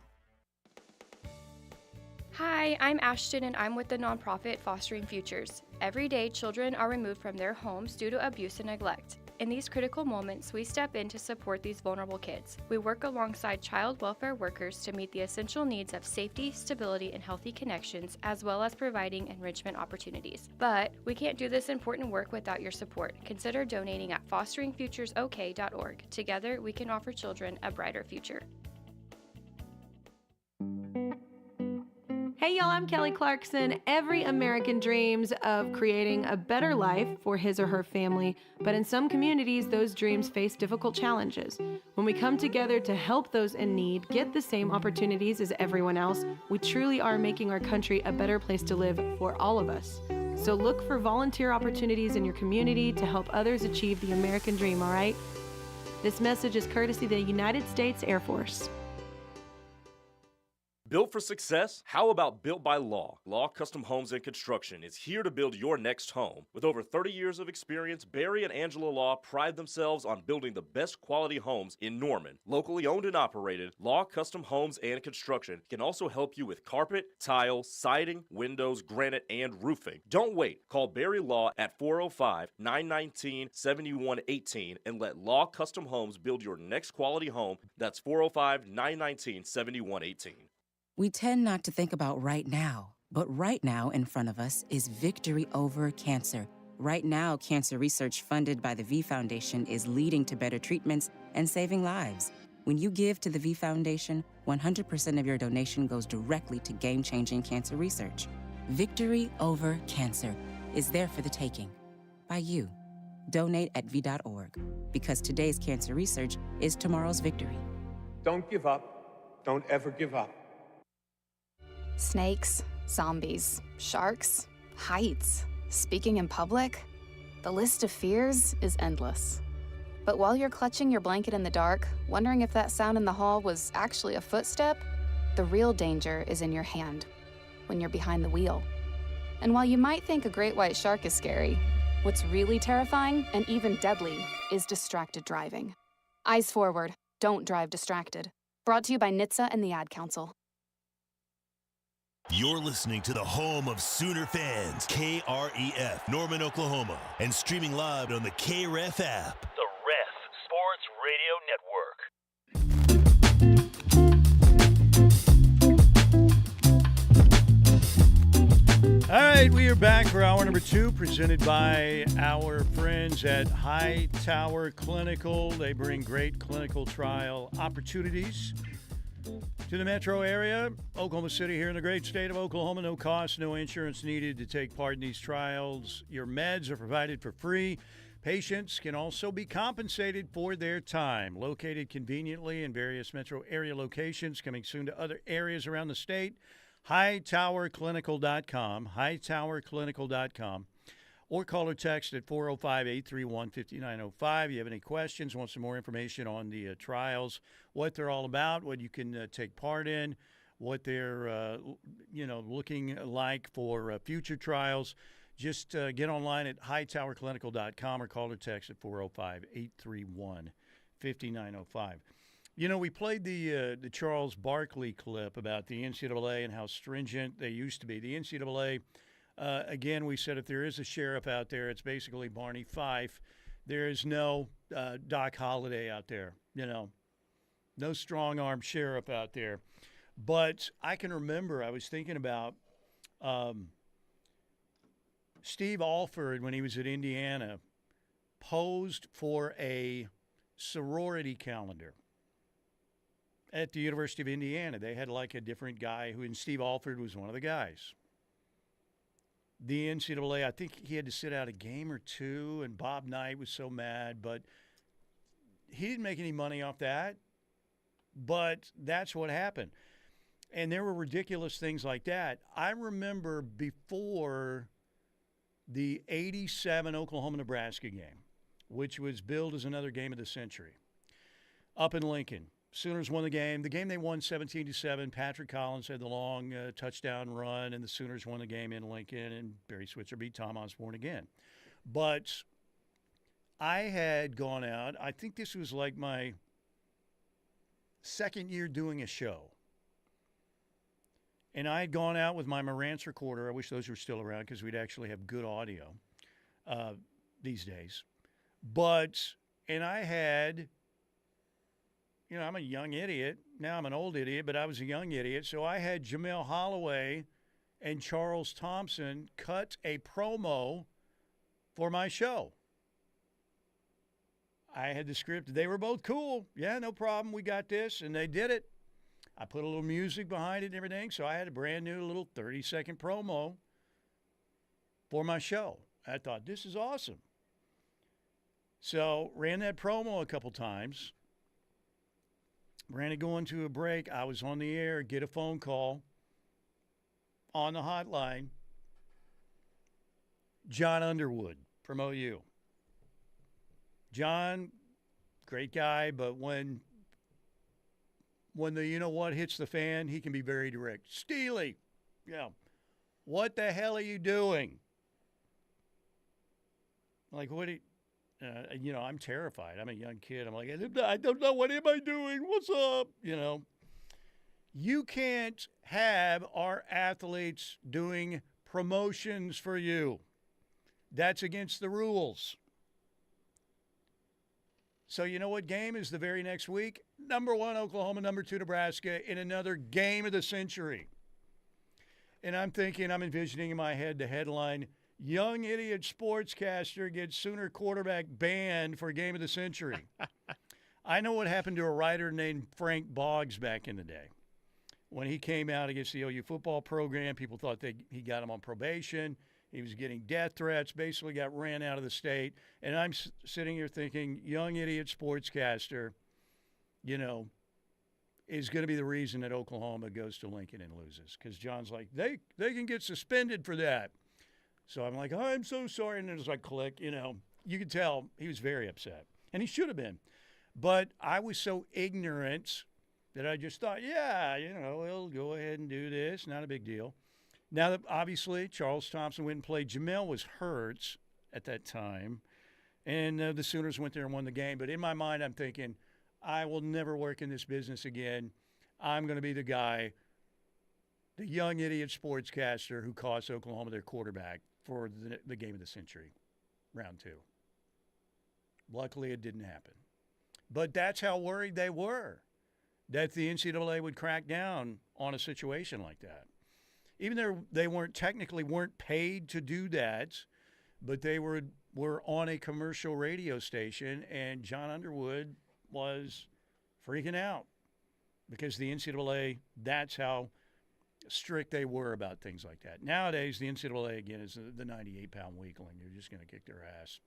Hi, I'm Ashton and I'm with the nonprofit Fostering Futures. Every day, children are removed from their homes due to abuse and neglect. In these critical moments, we step in to support these vulnerable kids. We work alongside child welfare workers to meet the essential needs of safety, stability, and healthy connections, as well as providing enrichment opportunities. But we can't do this important work without your support. Consider donating at fosteringfuturesok.org. Together, we can offer children a brighter future. Hey y'all, I'm Kelly Clarkson. Every American dreams of creating a better life for his or her family, but in some communities, those dreams face difficult challenges. When we come together to help those in need get the same opportunities as everyone else, we truly are making our country a better place to live for all of us. So look for volunteer opportunities in your community to help others achieve the American dream, all right? This message is courtesy of the United States Air Force. Built for success? How about Built by Law? Law Custom Homes and Construction is here to build your next home. With over 30 years of experience, Barry and Angela Law pride themselves on building the best quality homes in Norman. Locally owned and operated, Law Custom Homes and Construction can also help you with carpet, tile, siding, windows, granite, and roofing. Don't wait. Call Barry Law at 405-919-7118 and let Law Custom Homes build your next quality home. That's 405-919-7118. We tend not to think about right now, but right now in front of us is victory over cancer. Right now, cancer research funded by the V Foundation is leading to better treatments and saving lives. When you give to the V Foundation, 100% of your donation goes directly to game-changing cancer research. Victory over cancer is there for the taking by you. Donate at V.org, because today's cancer research is tomorrow's victory. Don't give up. Don't ever give up. Snakes, zombies, sharks, heights, speaking in public. The list of fears is endless. But while you're clutching your blanket in the dark, wondering if that sound in the hall was actually a footstep, the real danger is in your hand, when you're behind the wheel. And while you might think a great white shark is scary, what's really terrifying and even deadly is distracted driving. Eyes forward, don't drive distracted. Brought to you by NHTSA and the Ad Council. You're listening to the home of Sooner fans, KREF, Norman, Oklahoma, and streaming live on the KREF app. The Ref Sports Radio Network. All right, we are back for hour number 2, presented by our friends at Hightower Clinical. They bring great clinical trial opportunities to the metro area, Oklahoma City, here in the great state of Oklahoma. No cost, no insurance needed to take part in these trials. Your meds are provided for free. Patients can also be compensated for their time. Located conveniently in various metro area locations, coming soon to other areas around the state. HightowerClinical.com, HightowerClinical.com. Or call or text at 405-831-5905. You have any questions, want some more information on the trials, what they're all about, what you can take part in, what they're looking like for future trials, just get online at hightowerclinical.com or call or text at 405-831-5905. You know, we played the Charles Barkley clip about the NCAA and how stringent they used to be. The NCAA, again, we said if there is a sheriff out there, it's basically Barney Fife. There is no Doc Holliday out there, no strong-arm sheriff out there. But I can remember, I was thinking about Steve Alford, when he was at Indiana, posed for a sorority calendar at the University of Indiana. They had like a different guy and Steve Alford was one of the guys. The NCAA, I think he had to sit out a game or two, and Bob Knight was so mad, but he didn't make any money off that. But that's what happened. And there were ridiculous things like that. I remember before the 87 Oklahoma-Nebraska game, which was billed as another game of the century, up in Lincoln. Sooners won the game. The game they won 17-7. Patrick Collins had the long touchdown run, and the Sooners won the game in Lincoln, and Barry Switzer beat Tom Osborne again. But I had gone out. I think this was like my second year doing a show. And I had gone out with my Marantz recorder. I wish those were still around because we'd actually have good audio these days. And I had... I'm a young idiot. Now I'm an old idiot, but I was a young idiot. So I had Jamel Holloway and Charles Thompson cut a promo for my show. I had the script. They were both cool. Yeah, no problem. We got this. And they did it. I put a little music behind it and everything. So I had a brand new little 30-second promo for my show. I thought, this is awesome. So ran that promo a couple times. Ran it going to a break. I was on the air, get a phone call on the hotline. John Underwood from OU. John, great guy, but when when the you-know-what hits the fan, he can be very direct. Steely, what the hell are you doing? Like, what do you, I'm terrified. I'm a young kid. I'm like, I don't know. What am I doing? What's up? You can't have our athletes doing promotions for you. That's against the rules. So you know what game is the very next week? Number 1, Oklahoma, number 2, Nebraska, in another game of the century. And I'm envisioning in my head the headline, Young Idiot Sportscaster Gets Sooner Quarterback Banned for Game of the Century. I know what happened to a writer named Frank Boggs back in the day. When he came out against the OU football program, people thought he got him on probation. He was getting death threats, basically got ran out of the state. And I'm sitting here thinking, Young Idiot Sportscaster, is going to be the reason that Oklahoma goes to Lincoln and loses. Because John's like, they can get suspended for that. So I'm like, I'm so sorry. And there's like, click, You could tell he was very upset. And he should have been. But I was so ignorant that I just thought, we'll go ahead and do this. Not a big deal. Now that obviously Charles Thompson went and played, Jamel was hurt at that time, and the Sooners went there and won the game. But in my mind, I'm thinking, I will never work in this business again. I'm going to be the guy, the young idiot sportscaster who cost Oklahoma their quarterback for the game of the century, round 2. Luckily, it didn't happen. But that's how worried they were that the NCAA would crack down on a situation like that. Even though they weren't paid to do that, but they were on a commercial radio station, and John Underwood was freaking out because the NCAA, that's how strict they were about things like that. Nowadays, the NCAA, again, is the 98-pound weakling. You're just going to kick their ass.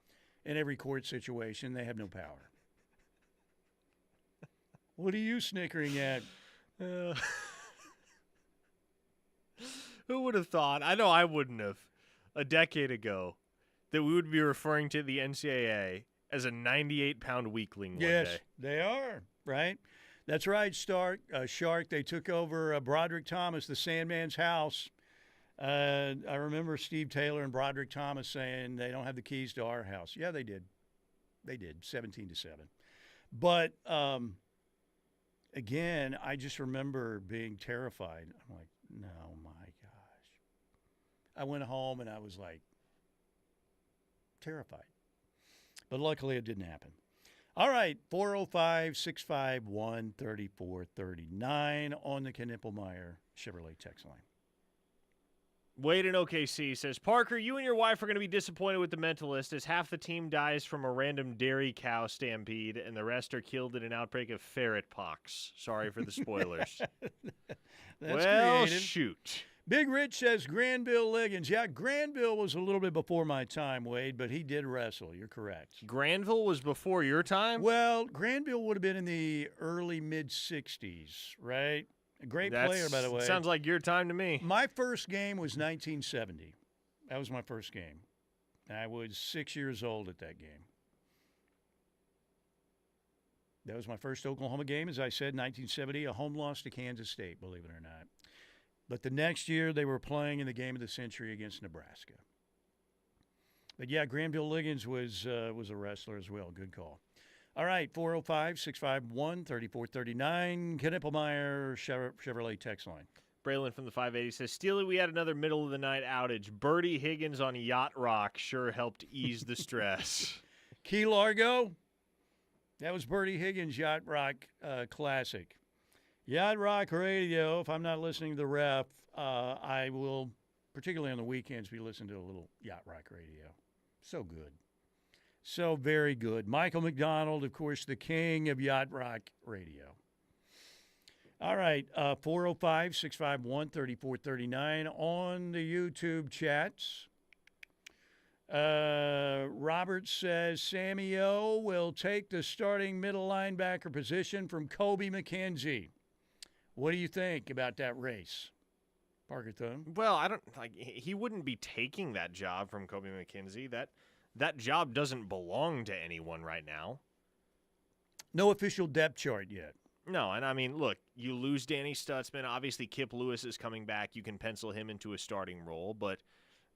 In every court situation, they have no power. What are you snickering at? Who would have thought? I know I wouldn't have. A decade ago, that we would be referring to the NCAA as a 98-pound weekling one day. Yes, they are, right? That's right, Shark. They took over Broderick Thomas, the Sandman's house. I remember Steve Taylor and Broderick Thomas saying they don't have the keys to our house. Yeah, they did. They did, 17-7. But again, I just remember being terrified. I'm like, no, my gosh. I went home and I was like terrified. But luckily it didn't happen. All right, 405-651-3439 on the Knippelmeyer Chevrolet text line. Wade in OKC says, Parker, you and your wife are going to be disappointed with The Mentalist as half the team dies from a random dairy cow stampede and the rest are killed in an outbreak of ferret pox. Sorry for the spoilers. That's well, creative. Shoot. Big Rich says Granville Liggins. Yeah, Granville was a little bit before my time, Wade, but he did wrestle. You're correct. Granville was before your time? Well, Granville would have been in the early mid-'60s, right? A great player, by the way. Sounds like your time to me. My first game was 1970. That was my first game. I was 6 years old at that game. That was my first Oklahoma game, as I said, 1970, a home loss to Kansas State, believe it or not. But the next year, they were playing in the game of the century against Nebraska. But, yeah, Granville Liggins was a wrestler as well. Good call. All right, 405-651-3439, Knippelmeyer Chevrolet text line. Braylon from the 580 says, Steely, we had another middle-of-the-night outage. Bertie Higgins on Yacht Rock sure helped ease the stress. Key Largo, that was Bertie Higgins' Yacht Rock classic. Yacht Rock Radio, if I'm not listening to the ref, I will, particularly on the weekends, be listening to a little Yacht Rock Radio. So good. So very good. Michael McDonald, of course, the king of Yacht Rock Radio. All right, 405-651-3439 on the YouTube chats. Robert says Sammy O will take the starting middle linebacker position from Kobe McKenzie. What do you think about that race, Parker Thune? Well, I don't like. He wouldn't be taking that job from Kobe McKenzie. That job doesn't belong to anyone right now. No official depth chart yet. No, and I mean, look, you lose Danny Stutzman. Obviously, Kip Lewis is coming back. You can pencil him into a starting role. But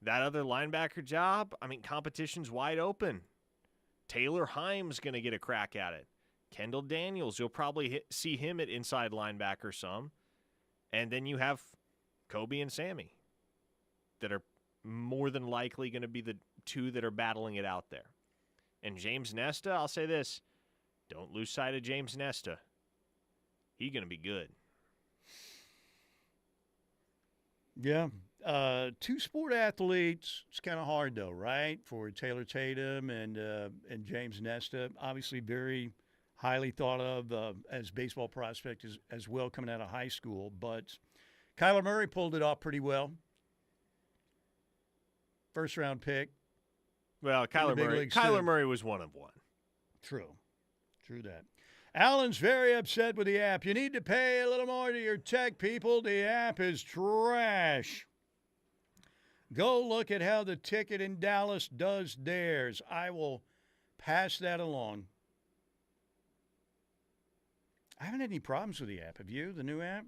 that other linebacker job, I mean, competition's wide open. Taylor Himes going to get a crack at it. Kendall Daniels, you'll probably see him at inside linebacker some. And then you have Kobe and Sammy that are more than likely going to be the two that are battling it out there. And James Nesta, I'll say this, don't lose sight of James Nesta. He's going to be good. Yeah. Two sport athletes, it's kind of hard, though, right, for Taylor Tatum and James Nesta. Obviously very highly thought of as baseball prospect as well coming out of high school. But Kyler Murray pulled it off pretty well. First-round pick. Well, Kyler Murray was one of one. True that. Alan's very upset with the app. You need to pay a little more to your tech people. The app is trash. Go look at how the Ticket in Dallas does theirs. I will pass that along. I haven't had any problems with the app. Have you, the new app?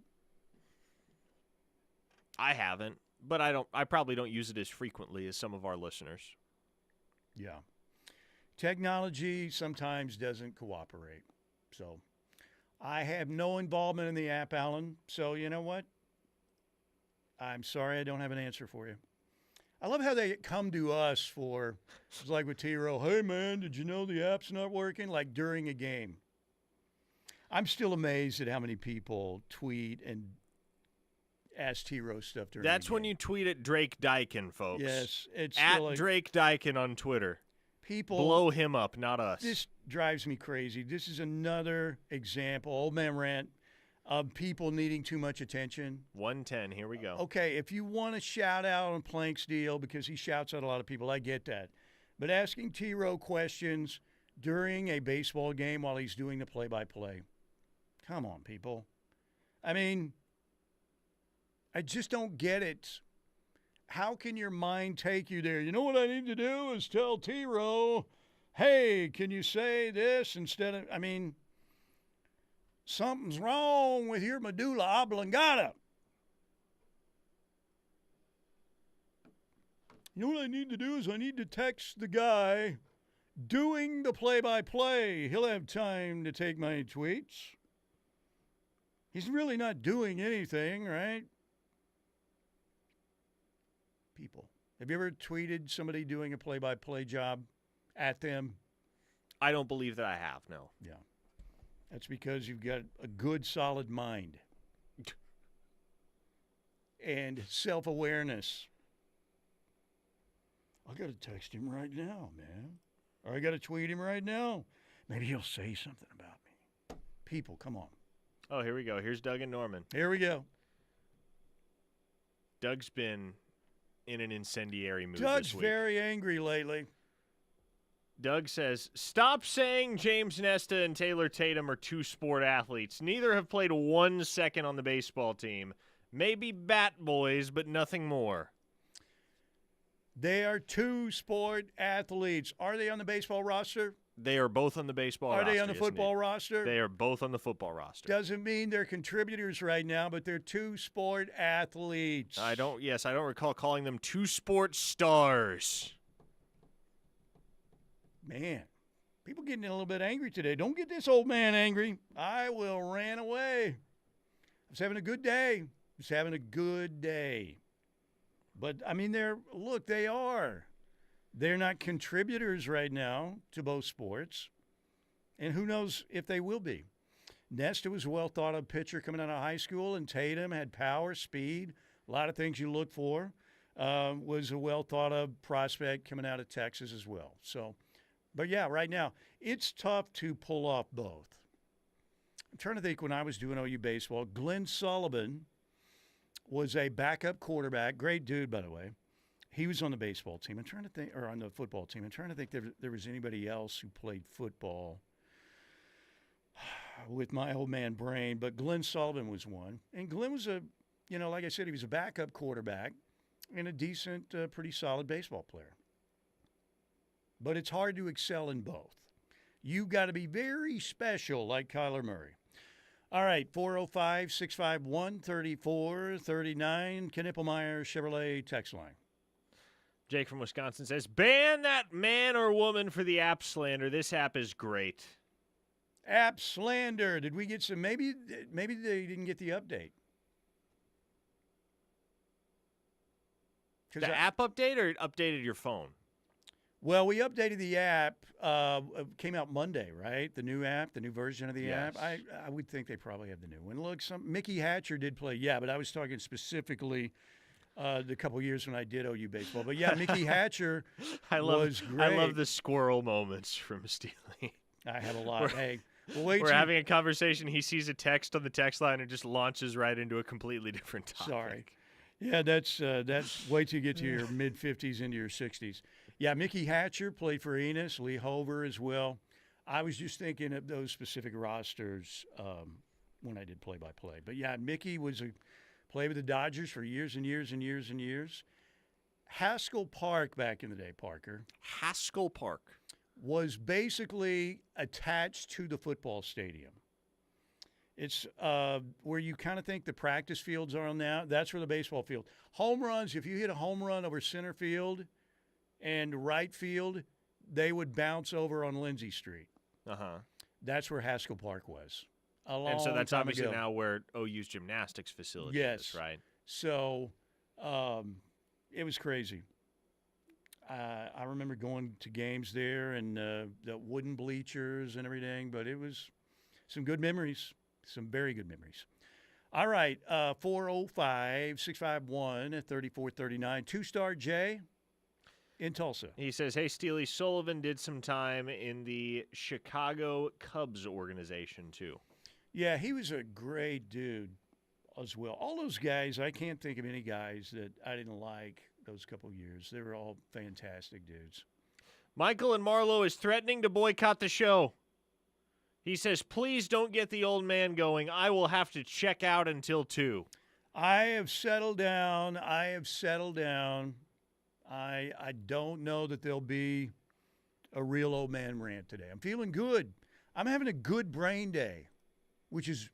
I haven't, but I probably don't use it as frequently as some of our listeners. Yeah. Technology sometimes doesn't cooperate. So I have no involvement in the app, Alan. So you know what? I'm sorry I don't have an answer for you. I love how they come to us for, it's like with T-Row, hey, man, did you know the app's not working? Like during a game. I'm still amazed at how many people tweet and ask T-Row stuff during That's when you tweet at Drake Dykin, folks. Yes. It's at like, Drake Dykin on Twitter. People blow him up, not us. This drives me crazy. This is another example, old man rant, of people needing too much attention. 110, here we go. Okay, if you want to shout out on Plank's deal because he shouts out a lot of people, I get that. But asking T-Row questions during a baseball game while he's doing the play-by-play, come on, people. I mean, I just don't get it. How can your mind take you there? You know what I need to do is tell T-Row, hey, can you say this instead of, I mean, something's wrong with your medulla oblongata. You know what I need to do is I need to text the guy doing the play-by-play. He'll have time to take my tweets. He's really not doing anything, right? People. Have you ever tweeted somebody doing a play-by-play job at them? I don't believe that I have, no. Yeah. That's because you've got a good, solid mind. And self-awareness. I got to text him right now, man. Or I got to tweet him right now. Maybe he'll say something about me. People, come on. Oh, here we go. Here's Doug and Norman. Here we go. Doug's been in an incendiary mood Doug's this week. very angry lately. Doug says, stop saying James Nesta and Taylor Tatum are two sport athletes. Neither have played 1 second on the baseball team. Maybe bat boys, but nothing more. They are two sport athletes. Are they on the baseball roster? They are both on the baseball roster. Are they on the football roster? They are both on the football roster. Doesn't mean they're contributors right now, but they're two sport athletes. I don't recall calling them two sports stars. Man, people getting a little bit angry today. Don't get this old man angry. I will rant away. I was having a good day. But, I mean, they are. They're not contributors right now to both sports. And who knows if they will be. Nesta was a well-thought-of pitcher coming out of high school, and Tatum had power, speed, a lot of things you look for. Was a well-thought-of prospect coming out of Texas as well. So, but, yeah, right now, it's tough to pull off both. I'm trying to think when I was doing OU baseball, Glenn Sullivan was a backup quarterback. Great dude, by the way. He was on the baseball team. I'm trying to think, or on the football team. I'm trying to think if there was anybody else who played football with my old man brain, but Glenn Sullivan was one. And Glenn was like I said, he was a backup quarterback and a decent, pretty solid baseball player. But it's hard to excel in both. You got to be very special like Kyler Murray. All right, 405-651-3439, Knippelmeyer Chevrolet text line. Jake from Wisconsin says, ban that man or woman for the app slander. This app is great. App slander. Did we get some? Maybe they didn't get the update. The app update or it updated your phone? Well, we updated the app. It came out Monday, right? The new app, the new version of the app. I would think they probably have the new one. Look, Mickey Hatcher did play. Yeah, but I was talking specifically the couple years when I did OU baseball. But yeah, Mickey Hatcher was great. I love the squirrel moments from Steely. I have a lot. Hey, we're having a conversation. He sees a text on the text line and just launches right into a completely different topic. Sorry. Yeah, that's wait till you get to your mid-50s into your 60s. Yeah, Mickey Hatcher played for Enos, Lee Hover as well. I was just thinking of those specific rosters when I did play-by-play. But, yeah, Mickey played with the Dodgers for years and years and years and years. Haskell Park back in the day, Parker. Haskell Park. Was basically attached to the football stadium. It's where you kind of think the practice fields are now. That's where the baseball field. Home runs, if you hit a home run over center field and right field, they would bounce over on Lindsay Street. Uh-huh. That's where Haskell Park was. And so that's obviously now where OU's gymnastics facility is, right? So it was crazy. I remember going to games there and the wooden bleachers and everything, but it was some good memories, some very good memories. All right, 405-651-3439. Two-star Jay in Tulsa. He says, hey, Steely, Sullivan did some time in the Chicago Cubs organization, too. Yeah, he was a great dude as well. All those guys, I can't think of any guys that I didn't like those couple years. They were all fantastic dudes. Michael in Marlow is threatening to boycott the show. He says, please don't get the old man going. I will have to check out until 2. I have settled down. I don't know that there'll be a real old man rant today. I'm feeling good. I'm having a good brain day, which is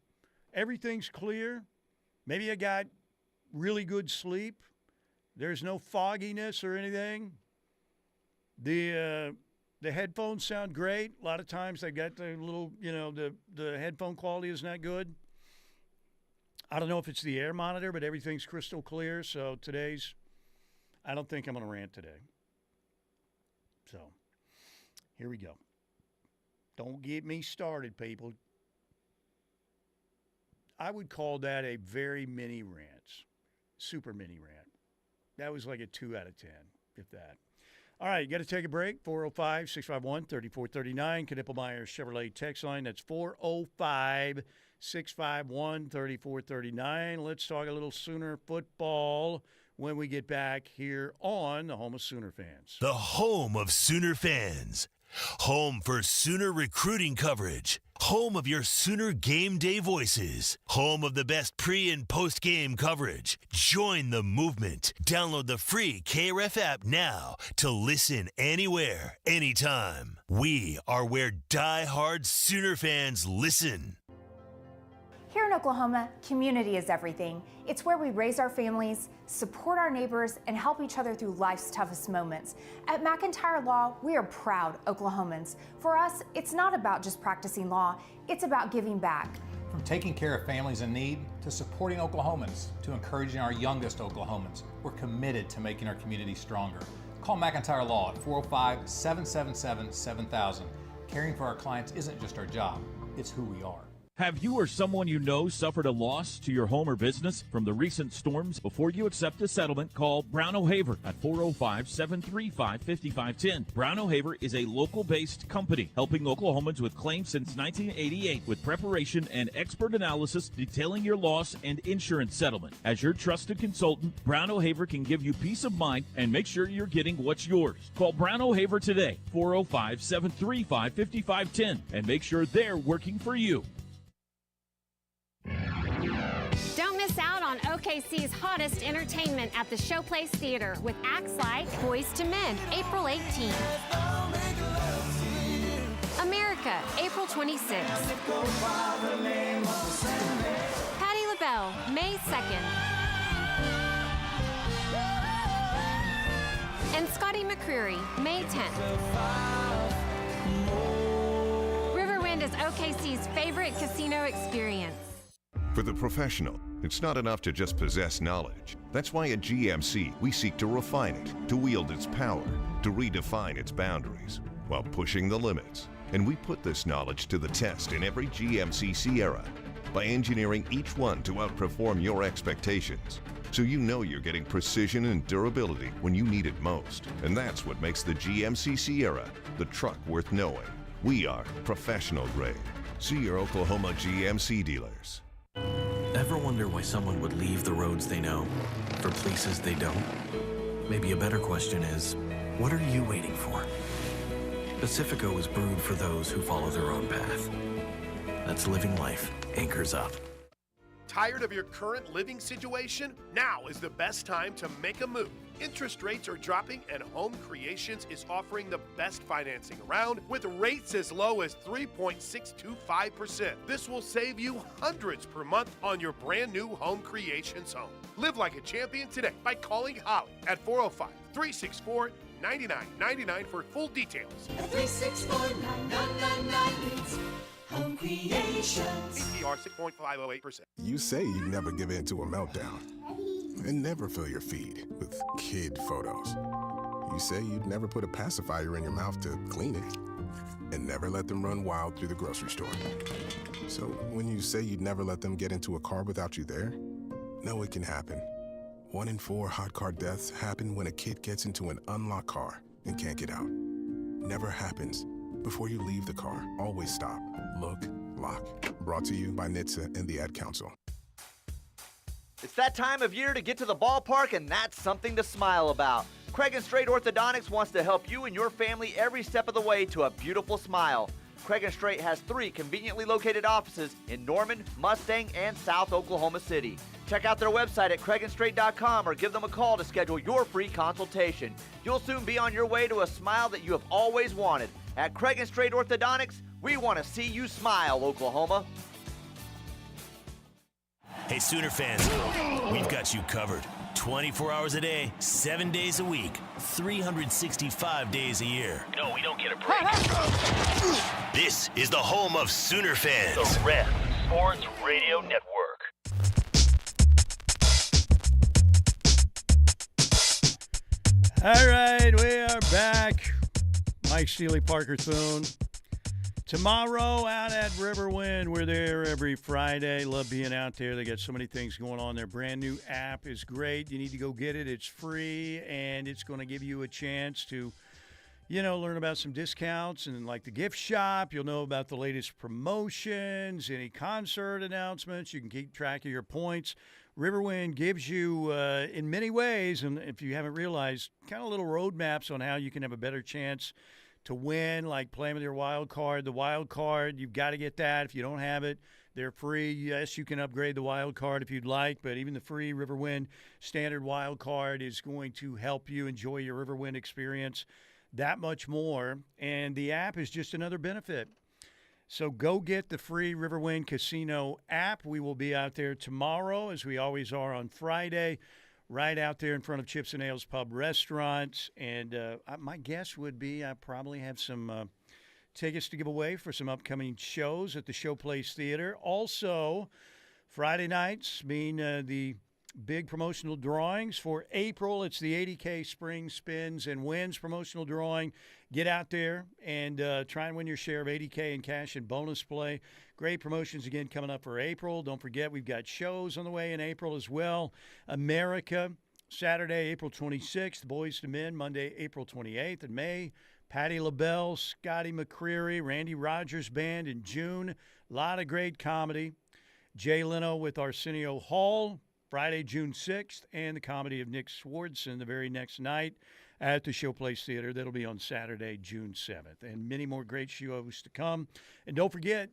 everything's clear. Maybe I got really good sleep. There's no fogginess or anything. The headphones sound great. A lot of times they got the little, the headphone quality is not good. I don't know if it's the air monitor, but everything's crystal clear. So I don't think I'm going to rant today. So here we go. Don't get me started, people. I would call that a very mini rant, super mini rant. That was like a 2 out of 10, if that. All right, you got to take a break. 405-651-3439. Knippelmeyer Chevrolet text line. That's 405-651-3439. Let's talk a little Sooner football when we get back here on the home of Sooner fans. The home of Sooner fans. Home for Sooner recruiting coverage. Home of your Sooner game day voices. Home of the best pre- and post-game coverage. Join the movement. Download the free KRF app now to listen anywhere, anytime. We are where die-hard Sooner fans listen. Here in Oklahoma, community is everything. It's where we raise our families, support our neighbors, and help each other through life's toughest moments. At McIntyre Law, we are proud Oklahomans. For us, it's not about just practicing law, it's about giving back. From taking care of families in need to supporting Oklahomans to encouraging our youngest Oklahomans, we're committed to making our community stronger. Call McIntyre Law at 405-777-7000. Caring for our clients isn't just our job, it's who we are. Have you or someone you know suffered a loss to your home or business from the recent storms? Before you accept a settlement, call Brown O'Haver at 405-735-5510. Brown O'Haver is a local-based company helping Oklahomans with claims since 1988 with preparation and expert analysis detailing your loss and insurance settlement. As your trusted consultant, Brown O'Haver can give you peace of mind and make sure you're getting what's yours. Call Brown O'Haver today, 405-735-5510, and make sure they're working for you. Don't miss out on OKC's hottest entertainment at the Showplace Theater with acts like Boyz II Men, April 18th. American America, April 26th. Patti LaBelle, May 2nd. And Scotty McCreery, May 10th. Riverwind is OKC's favorite casino experience. For the professional, it's not enough to just possess knowledge. That's why at GMC, we seek to refine it, to wield its power, to redefine its boundaries, while pushing the limits. And we put this knowledge to the test in every GMC Sierra by engineering each one to outperform your expectations. So you know you're getting precision and durability when you need it most. And that's what makes the GMC Sierra the truck worth knowing. We are professional grade. See your Oklahoma GMC dealers. Ever wonder why someone would leave the roads they know for places they don't? Maybe a better question is, what are you waiting for? Pacifico is brewed for those who follow their own path. That's living life anchors up. Tired of your current living situation? Now is the best time to make a move. Interest rates are dropping and Home Creations is offering the best financing around with rates as low as 3.625%. This will save you hundreds per month on your brand new Home Creations home. Live like a champion today by calling Holly at 405-364-9999 for full details. 364-9999. Home Creations. APR 6.508%. You say you never give in to a meltdown and never fill your feed with kid photos. You say you'd never put a pacifier in your mouth to clean it and never let them run wild through the grocery store. So when you say you'd never let them get into a car without you there, know it can happen. 1 in 4 hot car deaths happen when a kid gets into an unlocked car and can't get out. Never happens. Before you leave the car, always stop, look, lock. Brought to you by NHTSA and the Ad Council. It's that time of year to get to the ballpark, and that's something to smile about. Craig and Straight Orthodontics wants to help you and your family every step of the way to a beautiful smile. Craig and Straight has 3 conveniently located offices in Norman, Mustang, and South Oklahoma City. Check out their website at craigandstraight.com or give them a call to schedule your free consultation. You'll soon be on your way to a smile that you have always wanted. At Craig and Straight Orthodontics, we want to see you smile, Oklahoma. Hey, Sooner fans, we've got you covered. 24 hours a day, 7 days a week, 365 days a year. No, we don't get a break. This is the home of Sooner fans. The Red Sports Radio Network. All right, we are back. Mike Steely, Parker Thune. Tomorrow out at Riverwind. We're there every Friday. Love being out there. They got so many things going on. Their brand new app is great. You need to go get it. It's free, and it's going to give you a chance to, learn about some discounts and like the gift shop. You'll know about the latest promotions, any concert announcements. You can keep track of your points. Riverwind gives you, in many ways, and if you haven't realized, kind of little roadmaps on how you can have a better chance to win, like playing with your wild card. The wild card, you've got to get that. If you don't have it, they're free. Yes, you can upgrade the wild card if you'd like, but even the free Riverwind standard wild card is going to help you enjoy your Riverwind experience that much more. And the app is just another benefit. So go get the free Riverwind Casino app. We will be out there tomorrow, as we always are on Friday, right out there in front of Chips and Ales Pub Restaurant. And my guess would be I probably have some tickets to give away for some upcoming shows at the Showplace Theater. Also, Friday nights being the big promotional drawings for April. It's the 80K Spring Spins and Wins promotional drawing. Get out there and try and win your share of 80K in cash and bonus play. Great promotions again coming up for April. Don't forget, we've got shows on the way in April as well. America, Saturday, April 26th. Boys to Men, Monday, April 28th. In May, Patti LaBelle, Scotty McCreery, Randy Rogers Band in June. A lot of great comedy. Jay Leno with Arsenio Hall, Friday, June 6th, and the comedy of Nick Swardson the very next night at the Showplace Theater. That'll be on Saturday, June 7th. And many more great shows to come. And don't forget,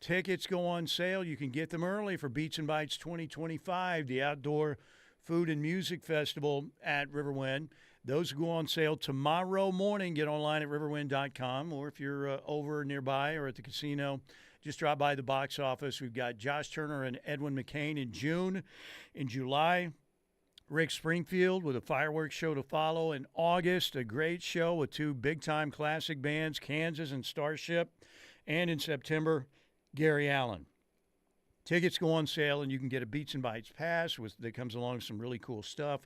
tickets go on sale. You can get them early for Beats and Bites 2025, the outdoor food and music festival at Riverwind. Those go on sale tomorrow morning. Get online at riverwind.com, or if you're over nearby or at the casino, just drop by the box office. We've got Josh Turner and Edwin McCain in June. In July, Rick Springfield with a fireworks show to follow. In August, a great show with two big-time classic bands, Kansas and Starship. And in September, Gary Allen. Tickets go on sale, and you can get a Beats and Bites pass that comes along with some really cool stuff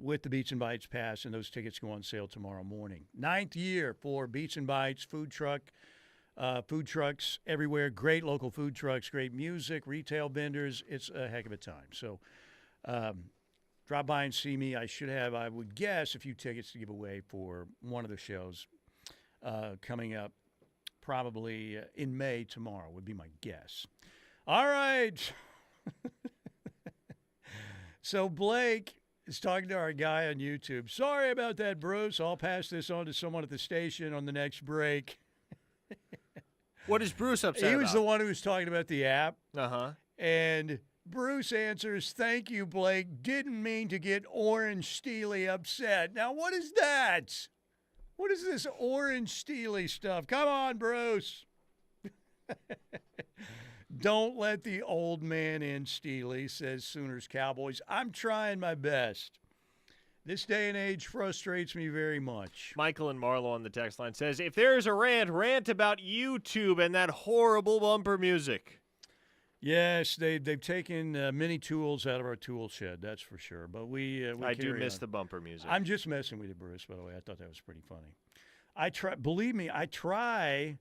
with the Beats and Bites pass, and those tickets go on sale tomorrow morning. 9th year for Beats and Bites food trucks everywhere. Great local food trucks, great music, retail vendors. It's a heck of a time. So drop by and see me. I should have, I would guess, a few tickets to give away for one of the shows coming up probably in May tomorrow would be my guess. All right. So Blake is talking to our guy on YouTube. Sorry about that, Bruce. I'll pass this on to someone at the station on the next break. What is Bruce upset about? He was the one who was talking about the app. Uh-huh. And Bruce answers, "Thank you, Blake. Didn't mean to get Orange Steely upset." Now, what is that? What is this Orange Steely stuff? Come on, Bruce. Don't let the old man in, Steely, says Sooners Cowboys. I'm trying my best. This day and age frustrates me very much. Michael and Marlo on the text line says, if there's a rant about YouTube and that horrible bumper music. Yes, they've taken many tools out of our tool shed, that's for sure. But we I do miss on. the bumper music. I'm just messing with you, Bruce, by the way. I thought that was pretty funny. Believe me, I try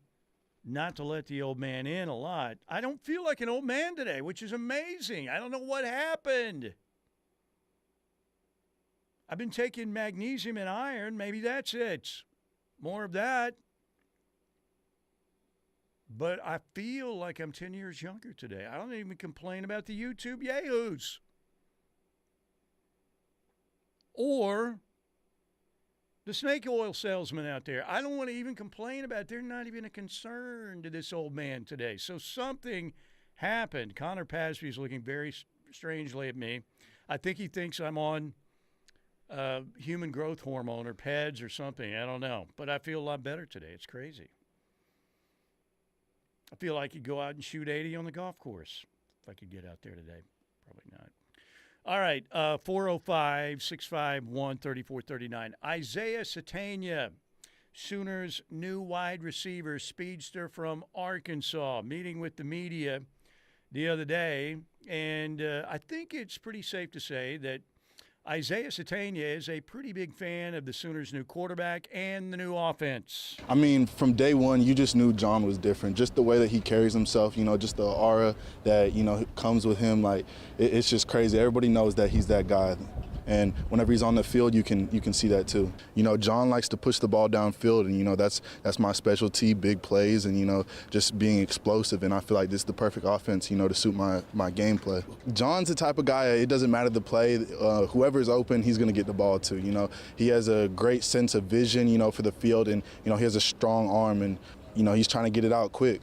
not to let the old man in a lot. I don't feel like an old man today, which is amazing. I don't know what happened. I've been taking magnesium and iron. Maybe that's it. More of that. But I feel like I'm 10 years younger today. I don't even complain about the YouTube yahoos. Or the snake oil salesman out there. I don't want to even complain about it. They're not even a concern to this old man today. So something happened. Connor Pasby is looking very strangely at me. I think he thinks I'm on human growth hormone or PEDs or something. I don't know. But I feel a lot better today. It's crazy. I feel like I could go out and shoot 80 on the golf course if I could get out there today. Probably not. All right, 405-651-3439. Isaiah Satania, Sooners' new wide receiver, speedster from Arkansas, meeting with the media the other day. And I think it's pretty safe to say that Isaiah Satania is a pretty big fan of the Sooners' new quarterback and the new offense. I mean, from day one, you just knew John was different. Just the way that he carries himself, just the aura that, comes with him. Like, it's just crazy. Everybody knows that he's that guy. And whenever he's on the field, you can see that too. John likes to push the ball downfield, and that's my specialty, big plays, and just being explosive. And I feel like this is the perfect offense, to suit my gameplay. John's the type of guy. It doesn't matter the play. Whoever's open, he's going to get the ball to. He has a great sense of vision, for the field, and he has a strong arm, and he's trying to get it out quick.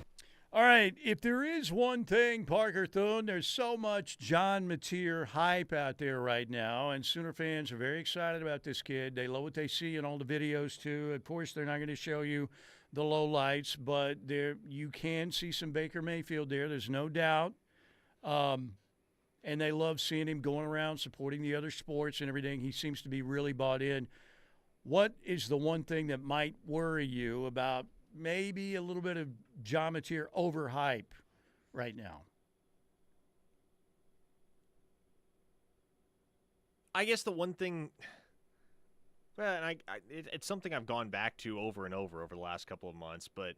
All right, if there is one thing, Parker Thune, there's so much John Mateer hype out there right now, and Sooner fans are very excited about this kid. They love what they see in all the videos, too. Of course, they're not going to show you the lowlights, but you can see some Baker Mayfield there. There's no doubt. And they love seeing him going around supporting the other sports and everything. He seems to be really bought in. What is the one thing that might worry you about maybe a little bit of John Mateer overhype right now? I guess the one thing, well, it's something I've gone back to over and over the last couple of months, but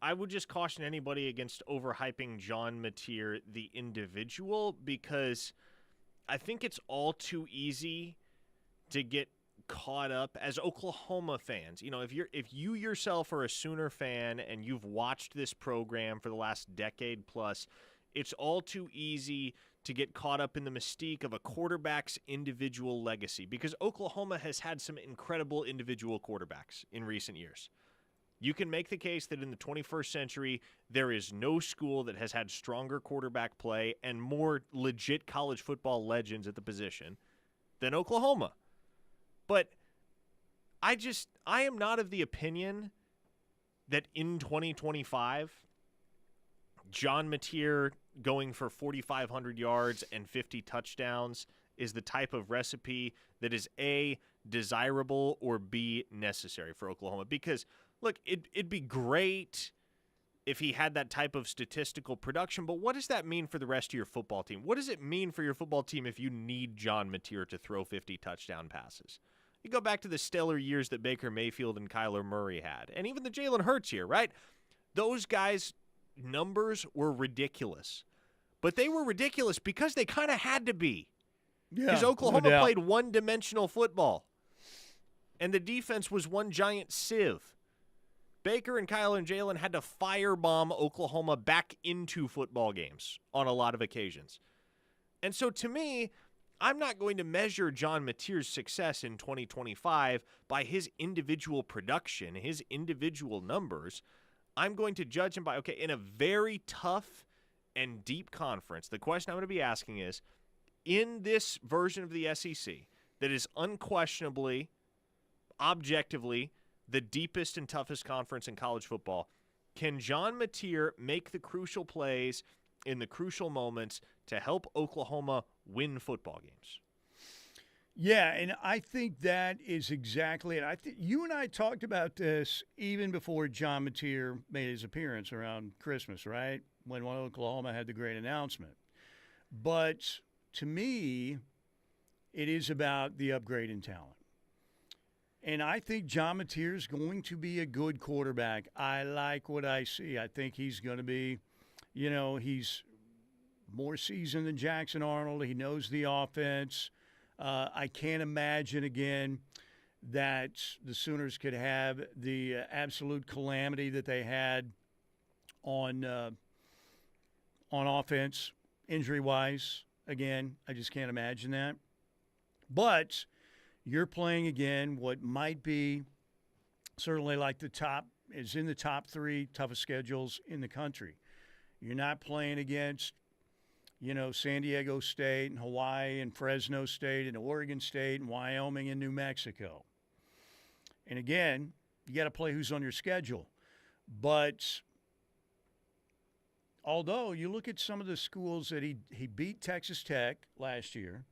I would just caution anybody against overhyping John Mateer, the individual, because I think it's all too easy to get caught up as Oklahoma fans. If you yourself are a Sooner fan and you've watched this program for the last decade plus, it's all too easy to get caught up in the mystique of a quarterback's individual legacy, because Oklahoma has had some incredible individual quarterbacks in recent years. You can make the case that in the 21st century, there is no school that has had stronger quarterback play and more legit college football legends at the position than Oklahoma. But I am not of the opinion that in 2025, John Mateer going for 4,500 yards and 50 touchdowns is the type of recipe that is A, desirable, or B, necessary for Oklahoma. Because, look, it'd be great if he had that type of statistical production, but what does that mean for the rest of your football team? What does it mean for your football team if you need John Mateer to throw 50 touchdown passes? You go back to the stellar years that Baker Mayfield and Kyler Murray had, and even the Jalen Hurts year, right? Those guys' numbers were ridiculous. But they were ridiculous because they kind of had to be. Because Oklahoma played one-dimensional football, and the defense was one giant sieve. Baker and Kyler and Jalen had to firebomb Oklahoma back into football games on a lot of occasions. And so to me, I'm not going to measure John Mateer's success in 2025 by his individual production, his individual numbers. I'm going to judge him by, okay, in a very tough and deep conference, the question I'm going to be asking is, in this version of the SEC that is unquestionably, objectively, the deepest and toughest conference in college football, can John Mateer make the crucial plays in the crucial moments to help Oklahoma win football games? Yeah, and I think that is exactly it. I think you and I talked about this even before John Mateer made his appearance around Christmas, right? When Oklahoma had the great announcement. But to me, it is about the upgrade in talent. And I think John Mateer is going to be a good quarterback. I like what I see. I think he's going to be, he's more seasoned than Jackson Arnold. He knows the offense. I can't imagine, again, that the Sooners could have the absolute calamity that they had on offense, injury-wise. Again, I just can't imagine that. But you're playing, again, what might be certainly like the top three toughest schedules in the country. You're not playing against, San Diego State and Hawaii and Fresno State and Oregon State and Wyoming and New Mexico. And, again, you got to play who's on your schedule. But although you look at some of the schools that he beat Texas Tech last year,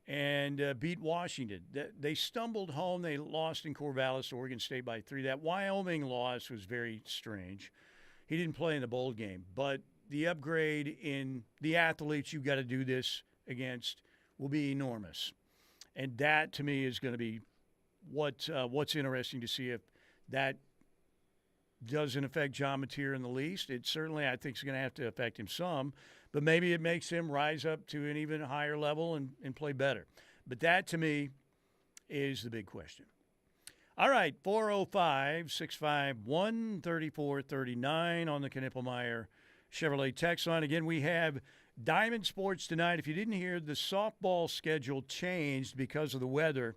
and beat Washington. They stumbled home. They lost in Corvallis, Oregon State by 3. That Wyoming loss was very strange. He didn't play in the bowl game. But the upgrade in the athletes you've got to do this against will be enormous. And that, to me, is going to be what's interesting to see if that doesn't affect John Mateer in the least. It certainly, I think, is going to have to affect him some. But maybe it makes him rise up to an even higher level and play better. But that, to me, is the big question. All right, 405-651-3439 on the Knippelmeyer Chevrolet text line. Again, we have Diamond Sports tonight. If you didn't hear, the softball schedule changed because of the weather.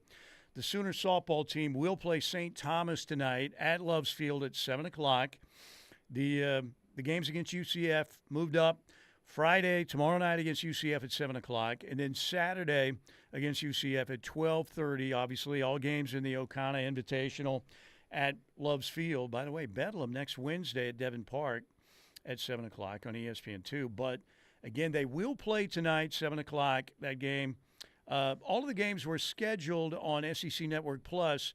The Sooner softball team will play St. Thomas tonight at Loves Field at 7 o'clock. The games against UCF moved up. Friday, tomorrow night against UCF at 7 o'clock, and then Saturday against UCF at 12:30. Obviously, all games in the O'Connor Invitational at Loves Field. By the way, Bedlam next Wednesday at Devon Park at 7 o'clock on ESPN2. But, again, they will play tonight, 7 o'clock, that game. All of the games were scheduled on SEC Network Plus.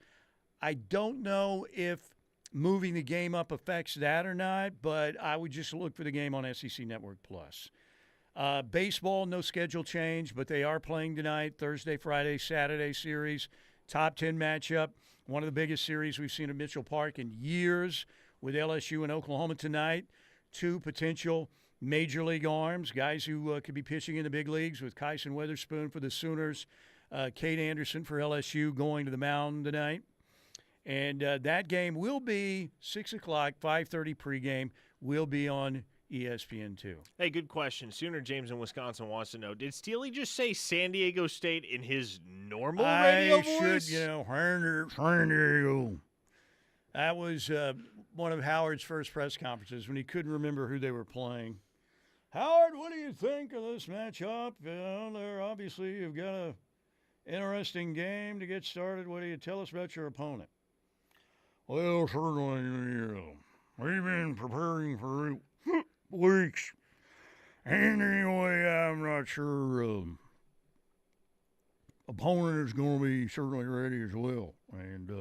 I don't know if moving the game up affects that or not, but I would just look for the game on SEC Network Plus. Baseball, no schedule change, but they are playing tonight, Thursday, Friday, Saturday series. Top 10 matchup, one of the biggest series we've seen at Mitchell Park in years with LSU and Oklahoma tonight. Two potential major league arms, guys who could be pitching in the big leagues with Kyson Witherspoon for the Sooners, Cade Anderson for LSU going to the mound tonight. And that game will be 6 o'clock, 5:30 pregame, will be on ESPN2. Hey, good question. Sooner James in Wisconsin wants to know, did Steely just say San Diego State in his normal radio voice? San Diego. That was one of Howard's first press conferences when he couldn't remember who they were playing. Howard, what do you think of this matchup? They're obviously, you've got Interesting game to get started. What do you tell us about your opponent? Well, certainly, we've been preparing for weeks. And anyway, I'm not sure opponent is going to be certainly ready as well. And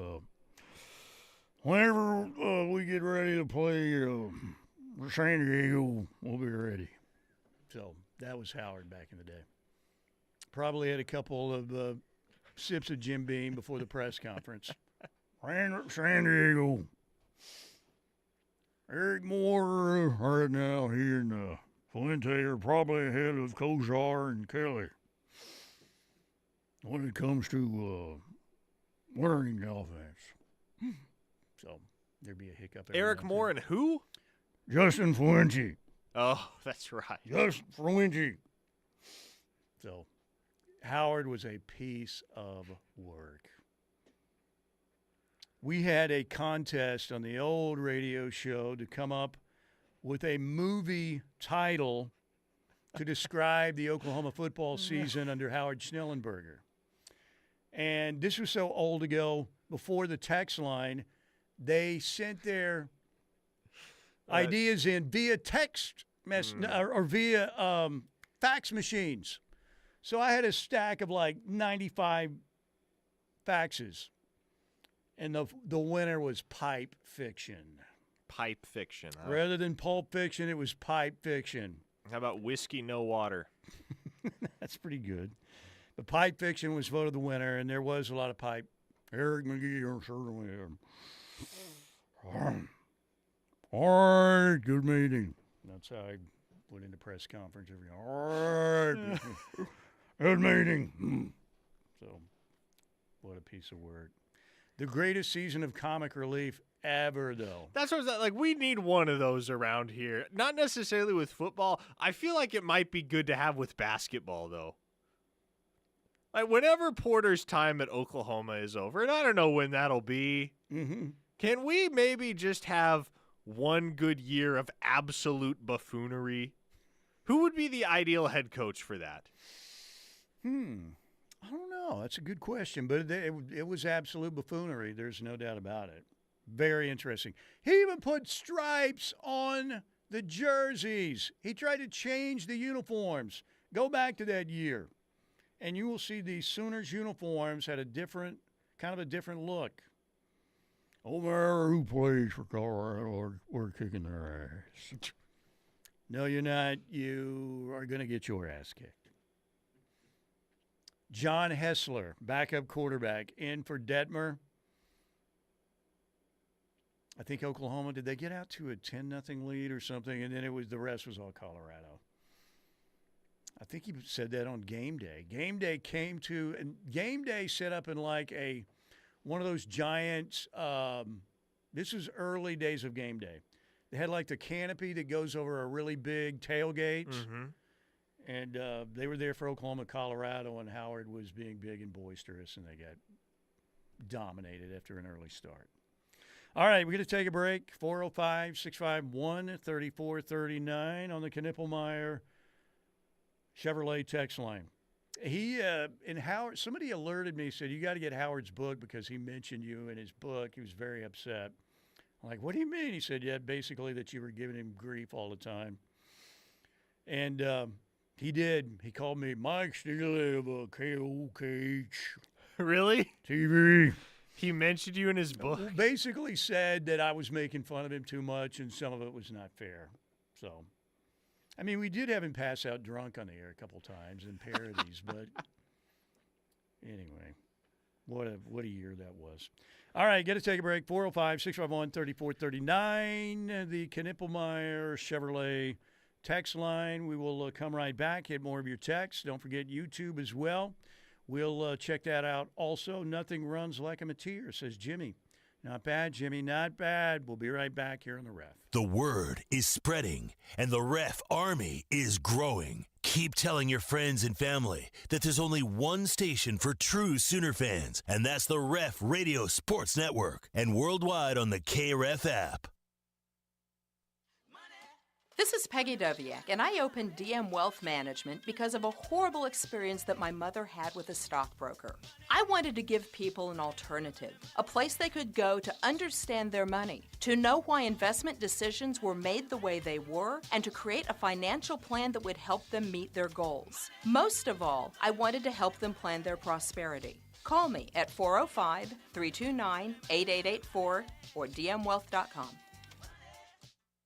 whenever we get ready to play San Diego, we'll be ready. So that was Howard back in the day. Probably had a couple of sips of Jim Beam before the press conference. San Diego. Eric Moore right now, he and Fuente are probably ahead of Kozar and Kelly when it comes to learning offense. So there'd be a hiccup. Eric Moore and who? Justin Fuente. Oh, that's right. Justin Fuente. So Howard was a piece of work. We had a contest on the old radio show to come up with a movie title to describe the Oklahoma football season under Howard Schnellenberger. And this was so old ago, before the text line, they sent their ideas in via text or via fax machines. So I had a stack of like 95 faxes. And the winner was Pipe Fiction. Pipe Fiction, huh? Rather than Pulp Fiction, it was Pipe Fiction. How about Whiskey No Water? That's pretty good. But Pipe Fiction was voted the winner, and there was a lot of pipe. Eric McGee, certainly. All right, good meeting. That's how I went into press conference every day. All right, good meeting. So, what a piece of work. The greatest season of comic relief ever, though. That's what I was like. We need one of those around here. Not necessarily with football. I feel like it might be good to have with basketball, though. Like, whenever Porter's time at Oklahoma is over, and I don't know when that'll be, can we maybe just have one good year of absolute buffoonery? Who would be the ideal head coach for that? I don't know. That's a good question, but it was absolute buffoonery. There's no doubt about it. Very interesting. He even put stripes on the jerseys. He tried to change the uniforms. Go back to that year, and you will see the Sooners uniforms had a different look. Over who plays for Colorado, we're kicking their ass. No, you're not. You are going to get your ass kicked. John Hessler, backup quarterback, in for Detmer. I think Oklahoma, did they get out to a 10-0 lead or something? And then the rest was all Colorado. I think he said that on game day. Game day and game day set up in like one of those giant, this was early days of game day. They had like the canopy that goes over a really big tailgate. And they were there for Oklahoma, Colorado, and Howard was being big and boisterous, and they got dominated after an early start. All right, we're going to take a break. 405-651-3439 on the Knippelmeyer Chevrolet text line. Howard, somebody alerted me, said, you got to get Howard's book because he mentioned you in his book. He was very upset. I'm like, what do you mean? He said, yeah, basically that you were giving him grief all the time. And he did. He called me Mike Steely of KOKH. Really? TV. He mentioned you in his book? Basically said that I was making fun of him too much and some of it was not fair. So, I mean, we did have him pass out drunk on the air a couple times in parodies, but anyway, what a year that was. All right, got to take a break. 405-651-3439, the Knippelmeyer Chevrolet text line. We will come right back, hit more of your texts. Don't forget YouTube as well. We'll check that out also. Nothing runs like a Mateer, says Jimmy. Not bad, Jimmy, not bad. We'll be right back here on the Ref. The word is spreading, and the Ref Army is growing. Keep telling your friends and family that there's only one station for true Sooner fans, and that's the Ref Radio Sports Network, and worldwide on the KREF app. The This is Peggy Doviak, and I opened DM Wealth Management because of a horrible experience that my mother had with a stockbroker. I wanted to give people an alternative, a place they could go to understand their money, to know why investment decisions were made the way they were, and to create a financial plan that would help them meet their goals. Most of all, I wanted to help them plan their prosperity. Call me at 405-329-8884 or dmwealth.com.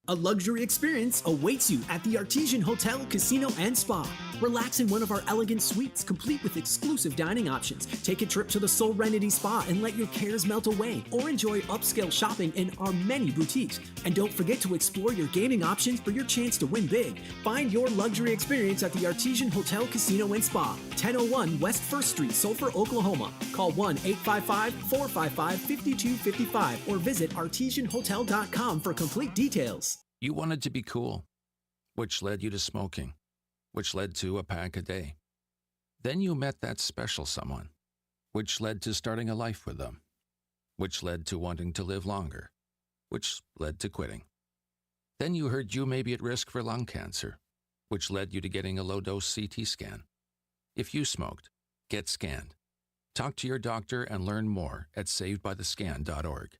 A luxury experience awaits you at the Artesian Hotel, Casino, and Spa. Relax in one of our elegant suites, complete with exclusive dining options. Take a trip to the Serenity Spa and let your cares melt away, or enjoy upscale shopping in our many boutiques. And don't forget to explore your gaming options for your chance to win big. Find your luxury experience at the Artesian Hotel, Casino, and Spa, 1001 West 1st Street, Sulphur, Oklahoma. Call 1-855-455-5255 or visit artesianhotel.com for complete details. You wanted to be cool, which led you to smoking, which led to a pack a day. Then you met that special someone, which led to starting a life with them, which led to wanting to live longer, which led to quitting. Then you heard you may be at risk for lung cancer, which led you to getting a low-dose CT scan. If you smoked, get scanned. Talk to your doctor and learn more at savedbythescan.org.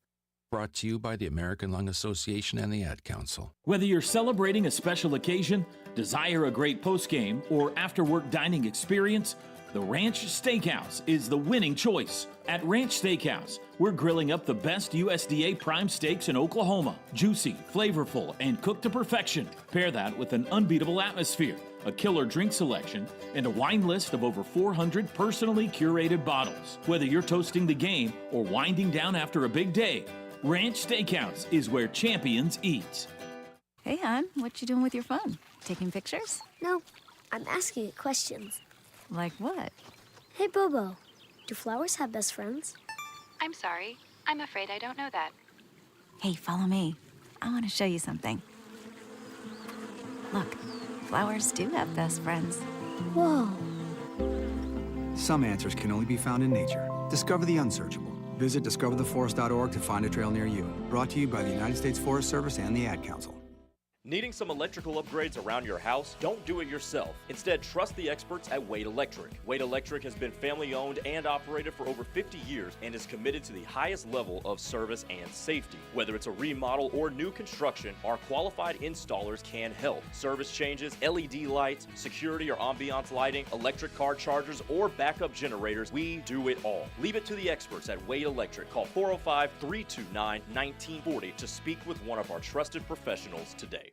Brought to you by the American Lung Association and the Ad Council. Whether you're celebrating a special occasion, desire a great postgame, or after-work dining experience, the Ranch Steakhouse is the winning choice. At Ranch Steakhouse, we're grilling up the best USDA prime steaks in Oklahoma. Juicy, flavorful, and cooked to perfection. Pair that with an unbeatable atmosphere, a killer drink selection, and a wine list of over 400 personally curated bottles. Whether you're toasting the game or winding down after a big day, Ranch Steakhouse is where champions eat. Hey, hon, what you doing with your phone? Taking pictures? No, I'm asking it questions. Like what? Hey, Bobo, do flowers have best friends? I'm sorry. I'm afraid I don't know that. Hey, follow me. I want to show you something. Look, flowers do have best friends. Whoa. Some answers can only be found in nature. Discover the unsearchable. Visit discovertheforest.org to find a trail near you. Brought to you by the United States Forest Service and the Ad Council. Needing some electrical upgrades around your house? Don't do it yourself. Instead, trust the experts at Wade Electric. Wade Electric has been family owned and operated for over 50 years and is committed to the highest level of service and safety. Whether it's a remodel or new construction, our qualified installers can help. Service changes, LED lights, security or ambiance lighting, electric car chargers, or backup generators, we do it all. Leave it to the experts at Wade Electric. Call 405-329-1940 to speak with one of our trusted professionals today.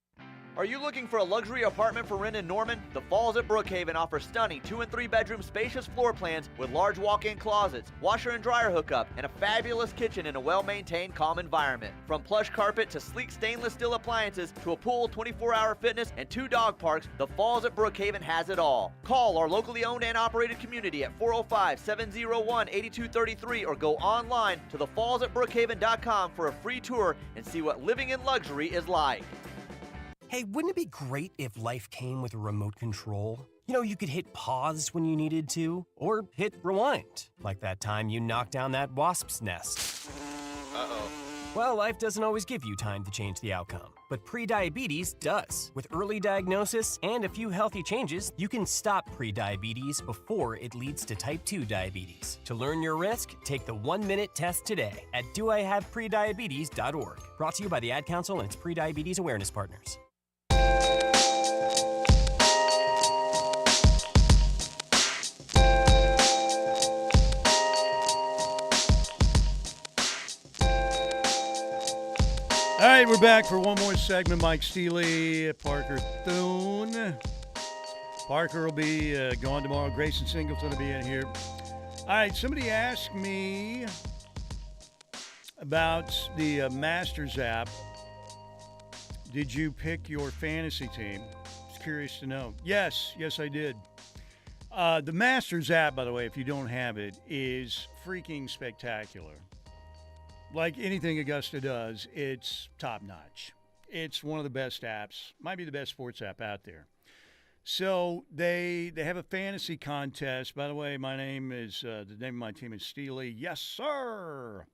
Are you looking for a luxury apartment for rent in Norman? The Falls at Brookhaven offers stunning 2- and 3-bedroom spacious floor plans with large walk-in closets, washer and dryer hookup, and a fabulous kitchen in a well-maintained, calm environment. From plush carpet to sleek stainless steel appliances to a pool, 24-hour fitness, and 2 dog parks, the Falls at Brookhaven has it all. Call our locally owned and operated community at 405-701-8233 or go online to thefallsatbrookhaven.com for a free tour and see what living in luxury is like. Hey, wouldn't it be great if life came with a remote control? You know, you could hit pause when you needed to, or hit rewind, like that time you knocked down that wasp's nest. Uh-oh. Well, life doesn't always give you time to change the outcome, but prediabetes does. With early diagnosis and a few healthy changes, you can stop prediabetes before it leads to type 2 diabetes. To learn your risk, take the 1-minute test today at doihaveprediabetes.org. Brought to you by the Ad Council and its prediabetes awareness partners. All right, we're back for one more segment. Mike Steely, Parker Thune. Parker will be gone tomorrow. Grayson Singleton will be in here. All right, somebody asked me about the Masters app. Did you pick your fantasy team? Just curious to know. Yes, I did. The Masters app, by the way, if you don't have it, is freaking spectacular. Like anything Augusta does, it's top-notch. It's one of the best apps. Might be the best sports app out there. So they have a fantasy contest. By the way, the name of my team is Steely. Yes, sir.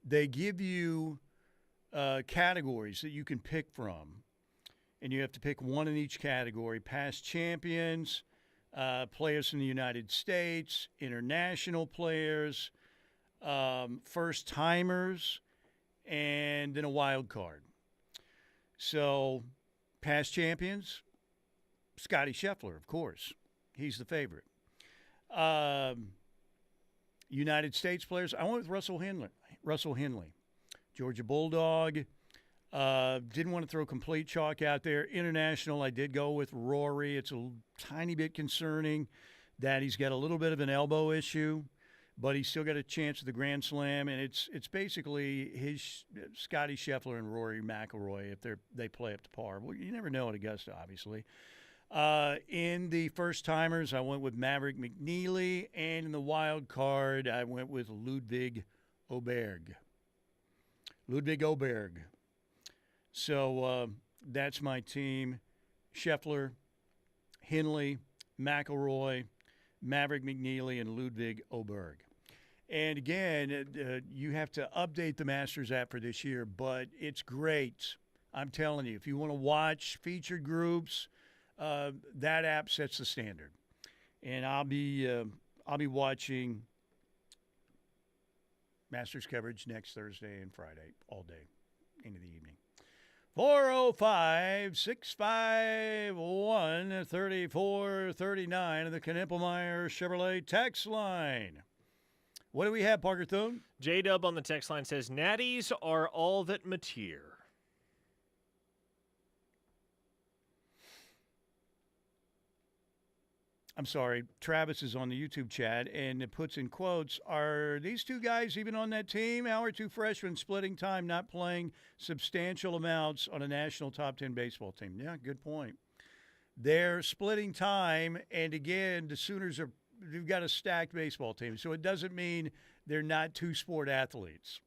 They give you categories that you can pick from. and you have to pick one in each category: past champions, players from the United States, international players, first-timers, and then a wild card. So, past champions, Scotty Scheffler, of course. He's the favorite. United States players, I went with Russell Henley. Georgia Bulldog. Didn't want to throw complete chalk out there. International, I did go with Rory. It's a tiny bit concerning that he's got a little bit of an elbow issue, but he's still got a chance at the Grand Slam, and it's basically his Scotty Scheffler and Rory McIlroy if they play up to par. Well, you never know at Augusta, obviously. In the first-timers, I went with Maverick McNeely, and in the wild card, I went with Ludwig Oberg. So that's my team: Scheffler, Henley, McIlroy, Maverick McNeely, and Ludwig Oberg. And again, you have to update the Masters app for this year, but it's great. I'm telling you, if you want to watch featured groups, that app sets the standard. And I'll be watching Masters coverage next Thursday and Friday all day into the evening. 405-651-3439 of the Knippelmeyer Chevrolet text line. What do we have, Parker Thune? J-Dub on the text line says, Natties are all that mature. I'm sorry, Travis is on the YouTube chat, and it puts in quotes, are these two guys even on that team? How are two freshmen splitting time, not playing substantial amounts on a national top 10 baseball team? Yeah, good point. They're splitting time, and again, the Sooners they've got a stacked baseball team, so it doesn't mean they're not two-sport athletes.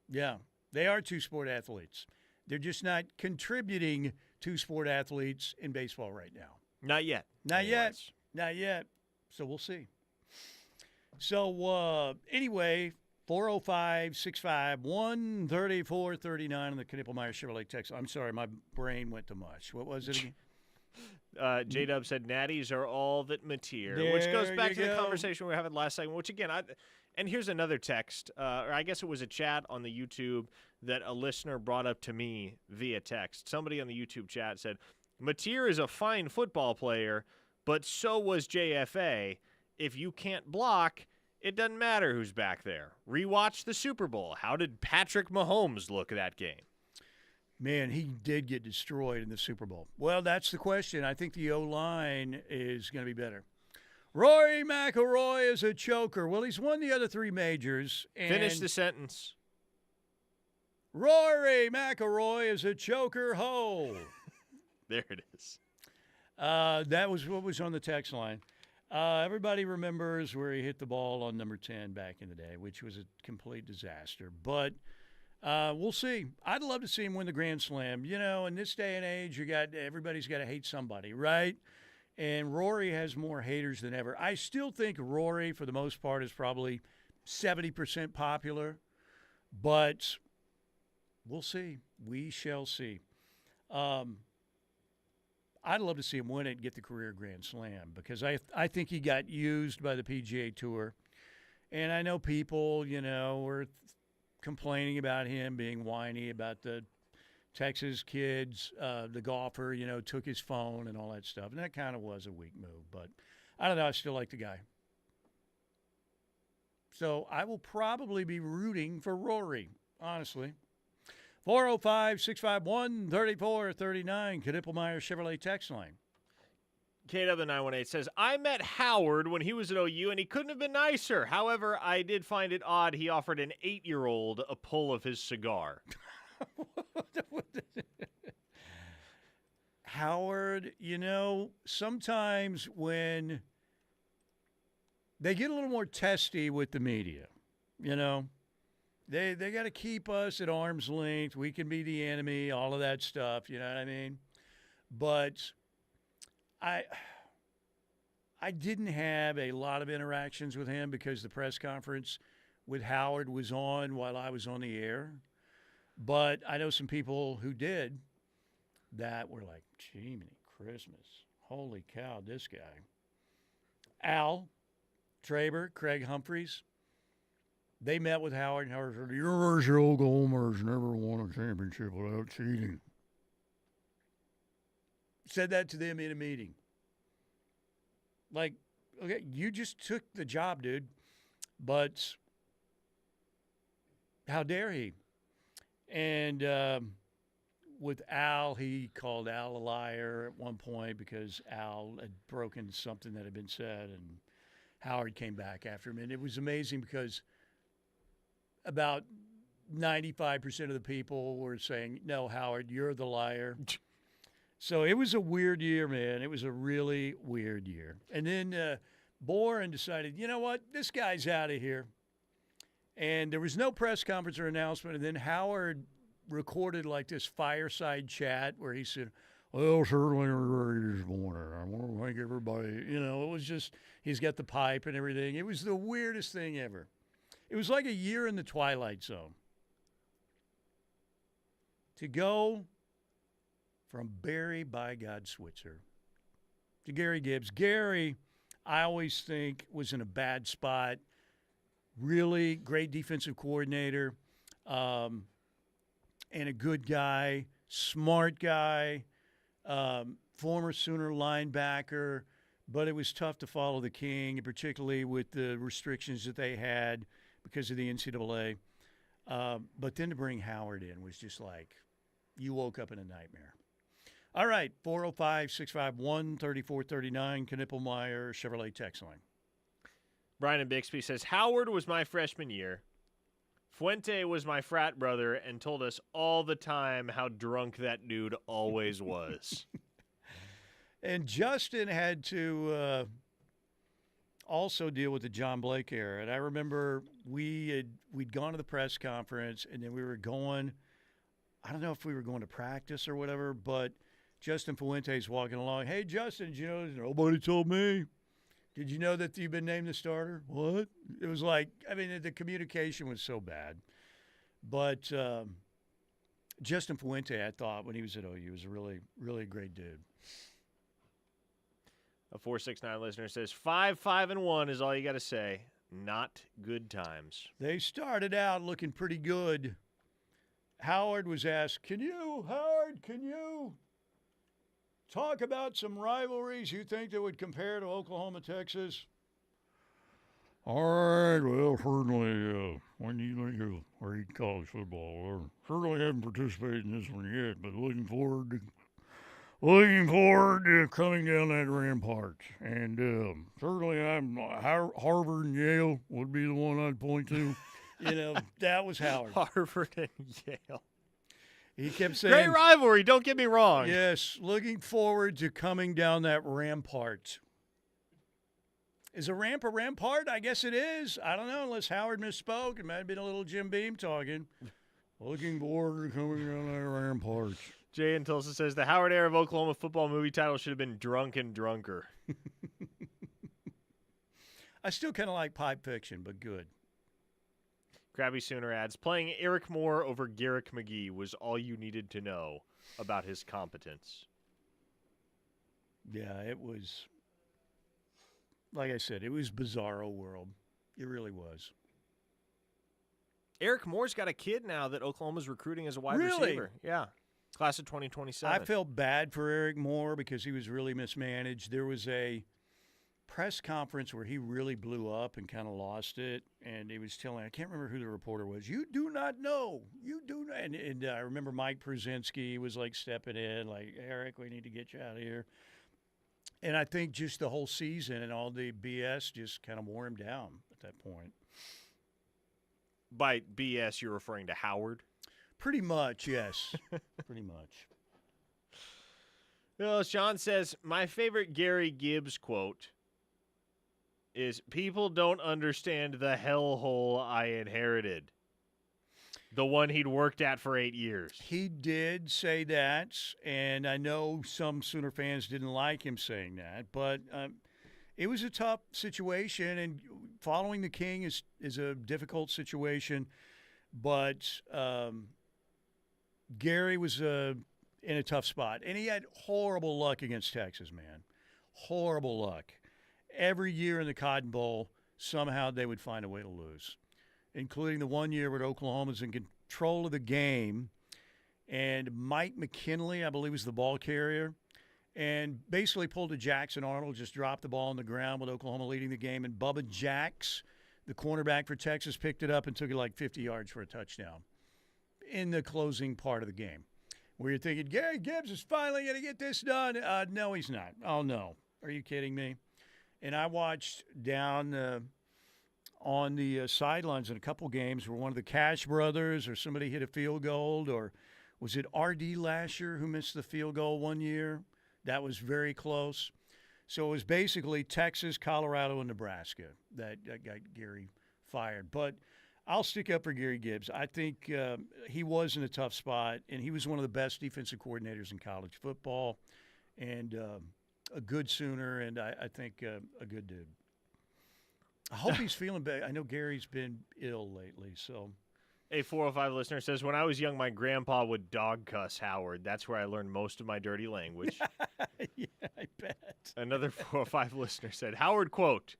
Yeah, they are two-sport athletes. They're just not contributing two-sport athletes in baseball right now. Not yet. Not yet. Not yet. So we'll see. So anyway, 405-651-3439 on the Knippelmeyer Chevrolet text. I'm sorry, my brain went to mush. What was it again? J-Dub said Natties are all that mature, which goes back to the conversation we were having last segment, which again, and here's another text, or I guess it was a chat on the YouTube that a listener brought up to me via text. Somebody on the YouTube chat said, Mateer is a fine football player, but so was JFA. If you can't block, it doesn't matter who's back there. Rewatch the Super Bowl. How did Patrick Mahomes look at that game? Man, he did get destroyed in the Super Bowl. Well, that's the question. I think the O-line is going to be better. Rory McIlroy is a choker. Well, he's won the other three majors. Finish the sentence. Rory McIlroy is a choker. Ho! There it is. That was what was on the text line. Everybody remembers where he hit the ball on number 10 back in the day, which was a complete disaster. But we'll see. I'd love to see him win the Grand Slam. You know, in this day and age, everybody's got to hate somebody, right? And Rory has more haters than ever. I still think Rory, for the most part, is probably 70% popular. But we'll see. We shall see. I'd love to see him win it and get the career Grand Slam because I think he got used by the PGA Tour. And I know people, were complaining about him being whiny about the Texas kids, the golfer, took his phone and all that stuff. And that kind of was a weak move. But I don't know. I still like the guy. So I will probably be rooting for Rory, honestly. 405-651-3439, Knippelmeyer Chevrolet text line. KW918 says, I met Howard when he was at OU, and he couldn't have been nicer. However, I did find it odd he offered an 8-year-old a pull of his cigar. Howard, sometimes when they get a little more testy with the media, They got to keep us at arm's length. We can be the enemy, all of that stuff. You know what I mean? But I didn't have a lot of interactions with him because the press conference with Howard was on while I was on the air. But I know some people who did. that were like, Jiminy Christmas. Holy cow, this guy. Al Traber, Craig Humphreys, they met with Howard, and Howard said, University of Oklahoma has never won a championship without cheating. Said that to them in a meeting. Like, okay, you just took the job, dude, but how dare he? And with Al, he called Al a liar at one point because Al had broken something that had been said, and Howard came back after him. And it was amazing because about 95% of the people were saying, no, Howard, you're the liar. So it was a weird year, man. It was a really weird year. And then Boren decided, you know what, this guy's out of here. And there was no press conference or announcement. And then Howard recorded like this fireside chat where he said, well, certainly everybody this morning. I want to thank everybody. You know, it was just, he's got the pipe and everything. It was the weirdest thing ever. It was like a year in the Twilight Zone. To go from Barry by God Switzer to Gary Gibbs. Gary, I always think, was in a bad spot. Really great defensive coordinator, and a good guy, smart guy, former Sooner linebacker, but it was tough to follow the King, particularly with the restrictions that they had because of the NCAA. But then to bring Howard in was just like, you woke up in a nightmare. All right, 405-651-3439, Knippelmeyer Chevrolet text line. Brian in Bixby says, Howard was my freshman year. Fuente was my frat brother and told us all the time how drunk that dude always was. And Justin had to also deal with the John Blake era. And I remember we'd gone to the press conference, and then we were going, I don't know if we were going to practice or whatever, but Justin Fuente's walking along. Hey, Justin, did you know? Nobody told me. Did you know that you've been named the starter? What? It was like, I mean, the communication was so bad. But Justin Fuente, I thought, when he was at OU, was a really, really great dude. A 469 listener says, 5-5-1 is all you got to say. Not good times. They started out looking pretty good. Howard was asked, Howard, can you talk about some rivalries you think that would compare to Oklahoma, Texas? All right, well, certainly, when you think of read college football, certainly haven't participated in this one yet, but looking forward to coming down that rampart. And certainly Harvard and Yale would be the one I'd point to. That was Howard. Harvard and Yale. He kept saying, great rivalry, don't get me wrong. Yes, looking forward to coming down that rampart. Is a ramp a rampart? I guess it is. I don't know, unless Howard misspoke. It might have been a little Jim Beam talking. Looking forward to coming down that rampart. Jay in Tulsa says, the Howard era of Oklahoma football movie title should have been Drunk and Drunker. I still kind of like Pipe Fiction, but good. Krabby Sooner adds, playing Eric Moore over Garrick McGee was all you needed to know about his competence. Yeah, it was, like I said, it was bizarro world. It really was. Eric Moore's got a kid now that Oklahoma's recruiting as a wide receiver. Yeah, class of 2027. I felt bad for Eric Moore because he was really mismanaged. There was a press conference where he really blew up and kind of lost it, and he was telling, I can't remember who the reporter was, you do not know, you do not, and I remember Mike Brzezinski was like stepping in, like, Eric, we need to get you out of here. And I think just the whole season and all the BS just kind of wore him down at that point. By BS, you're referring to Howard? Pretty much, yes. Pretty much. Well, Sean says, my favorite Gary Gibbs quote is, people don't understand the hellhole I inherited. The one he'd worked at for 8 years. He did say that, and I know some Sooner fans didn't like him saying that, but it was a tough situation, and following the King is a difficult situation, but Gary was in a tough spot. And he had horrible luck against Texas, man. Horrible luck. Every year in the Cotton Bowl, somehow they would find a way to lose, including the one year where Oklahoma was in control of the game. And Mike McKinley, I believe, was the ball carrier, and basically pulled a Jackson Arnold, just dropped the ball on the ground with Oklahoma leading the game. And Bubba Jacks, the cornerback for Texas, picked it up and took it like 50 yards for a touchdown in the closing part of the game, where you're thinking, Gary Gibbs is finally going to get this done. No, he's not. Oh, no. Are you kidding me? And I watched down on the sidelines in a couple games where one of the Cash brothers or somebody hit a field goal, or was it R.D. Lasher who missed the field goal one year? That was very close. So it was basically Texas, Colorado, and Nebraska that got Gary fired. But I'll stick up for Gary Gibbs. I think he was in a tough spot, and he was one of the best defensive coordinators in college football, and a good Sooner, and I think a good dude. I hope he's feeling better. I know Gary's been ill lately, so. A 405 listener says, when I was young, my grandpa would dog cuss Howard. That's where I learned most of my dirty language. Yeah, I bet. Another 405 listener said, Howard, quote,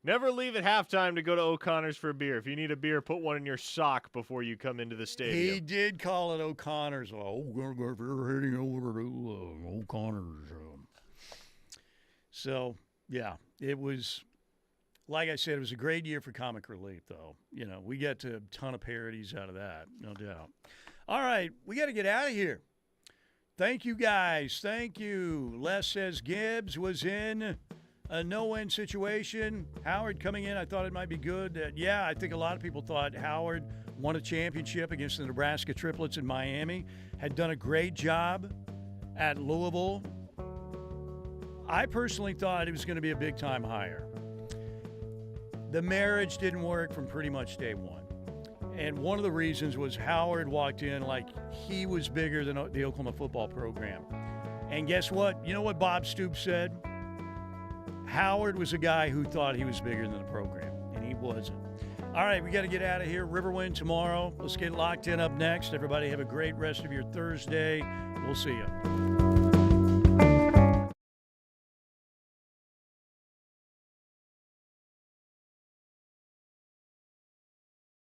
never leave at halftime to go to O'Connor's for a beer. If you need a beer, put one in your sock before you come into the stadium. He did call it O'Connor's. Oh, if you're heading over to O'Connor's. So, yeah, it was, like I said, it was a great year for comic relief, though. You know, we got a ton of parodies out of that, no doubt. All right, we got to get out of here. Thank you, guys. Thank you. Les says Gibbs was in a no-win situation. Howard coming in, I thought it might be good. Yeah, I think a lot of people thought Howard won a championship against the Nebraska Triplets in Miami, had done a great job at Louisville. I personally thought it was going to be a big-time hire. The marriage didn't work from pretty much day one. And one of the reasons was Howard walked in like he was bigger than the Oklahoma football program. And guess what? You know what Bob Stoops said? Howard was a guy who thought he was bigger than the program, and he wasn't. All right, we got to get out of here. Riverwind tomorrow. Let's get locked in up next. Everybody have a great rest of your Thursday. We'll see you.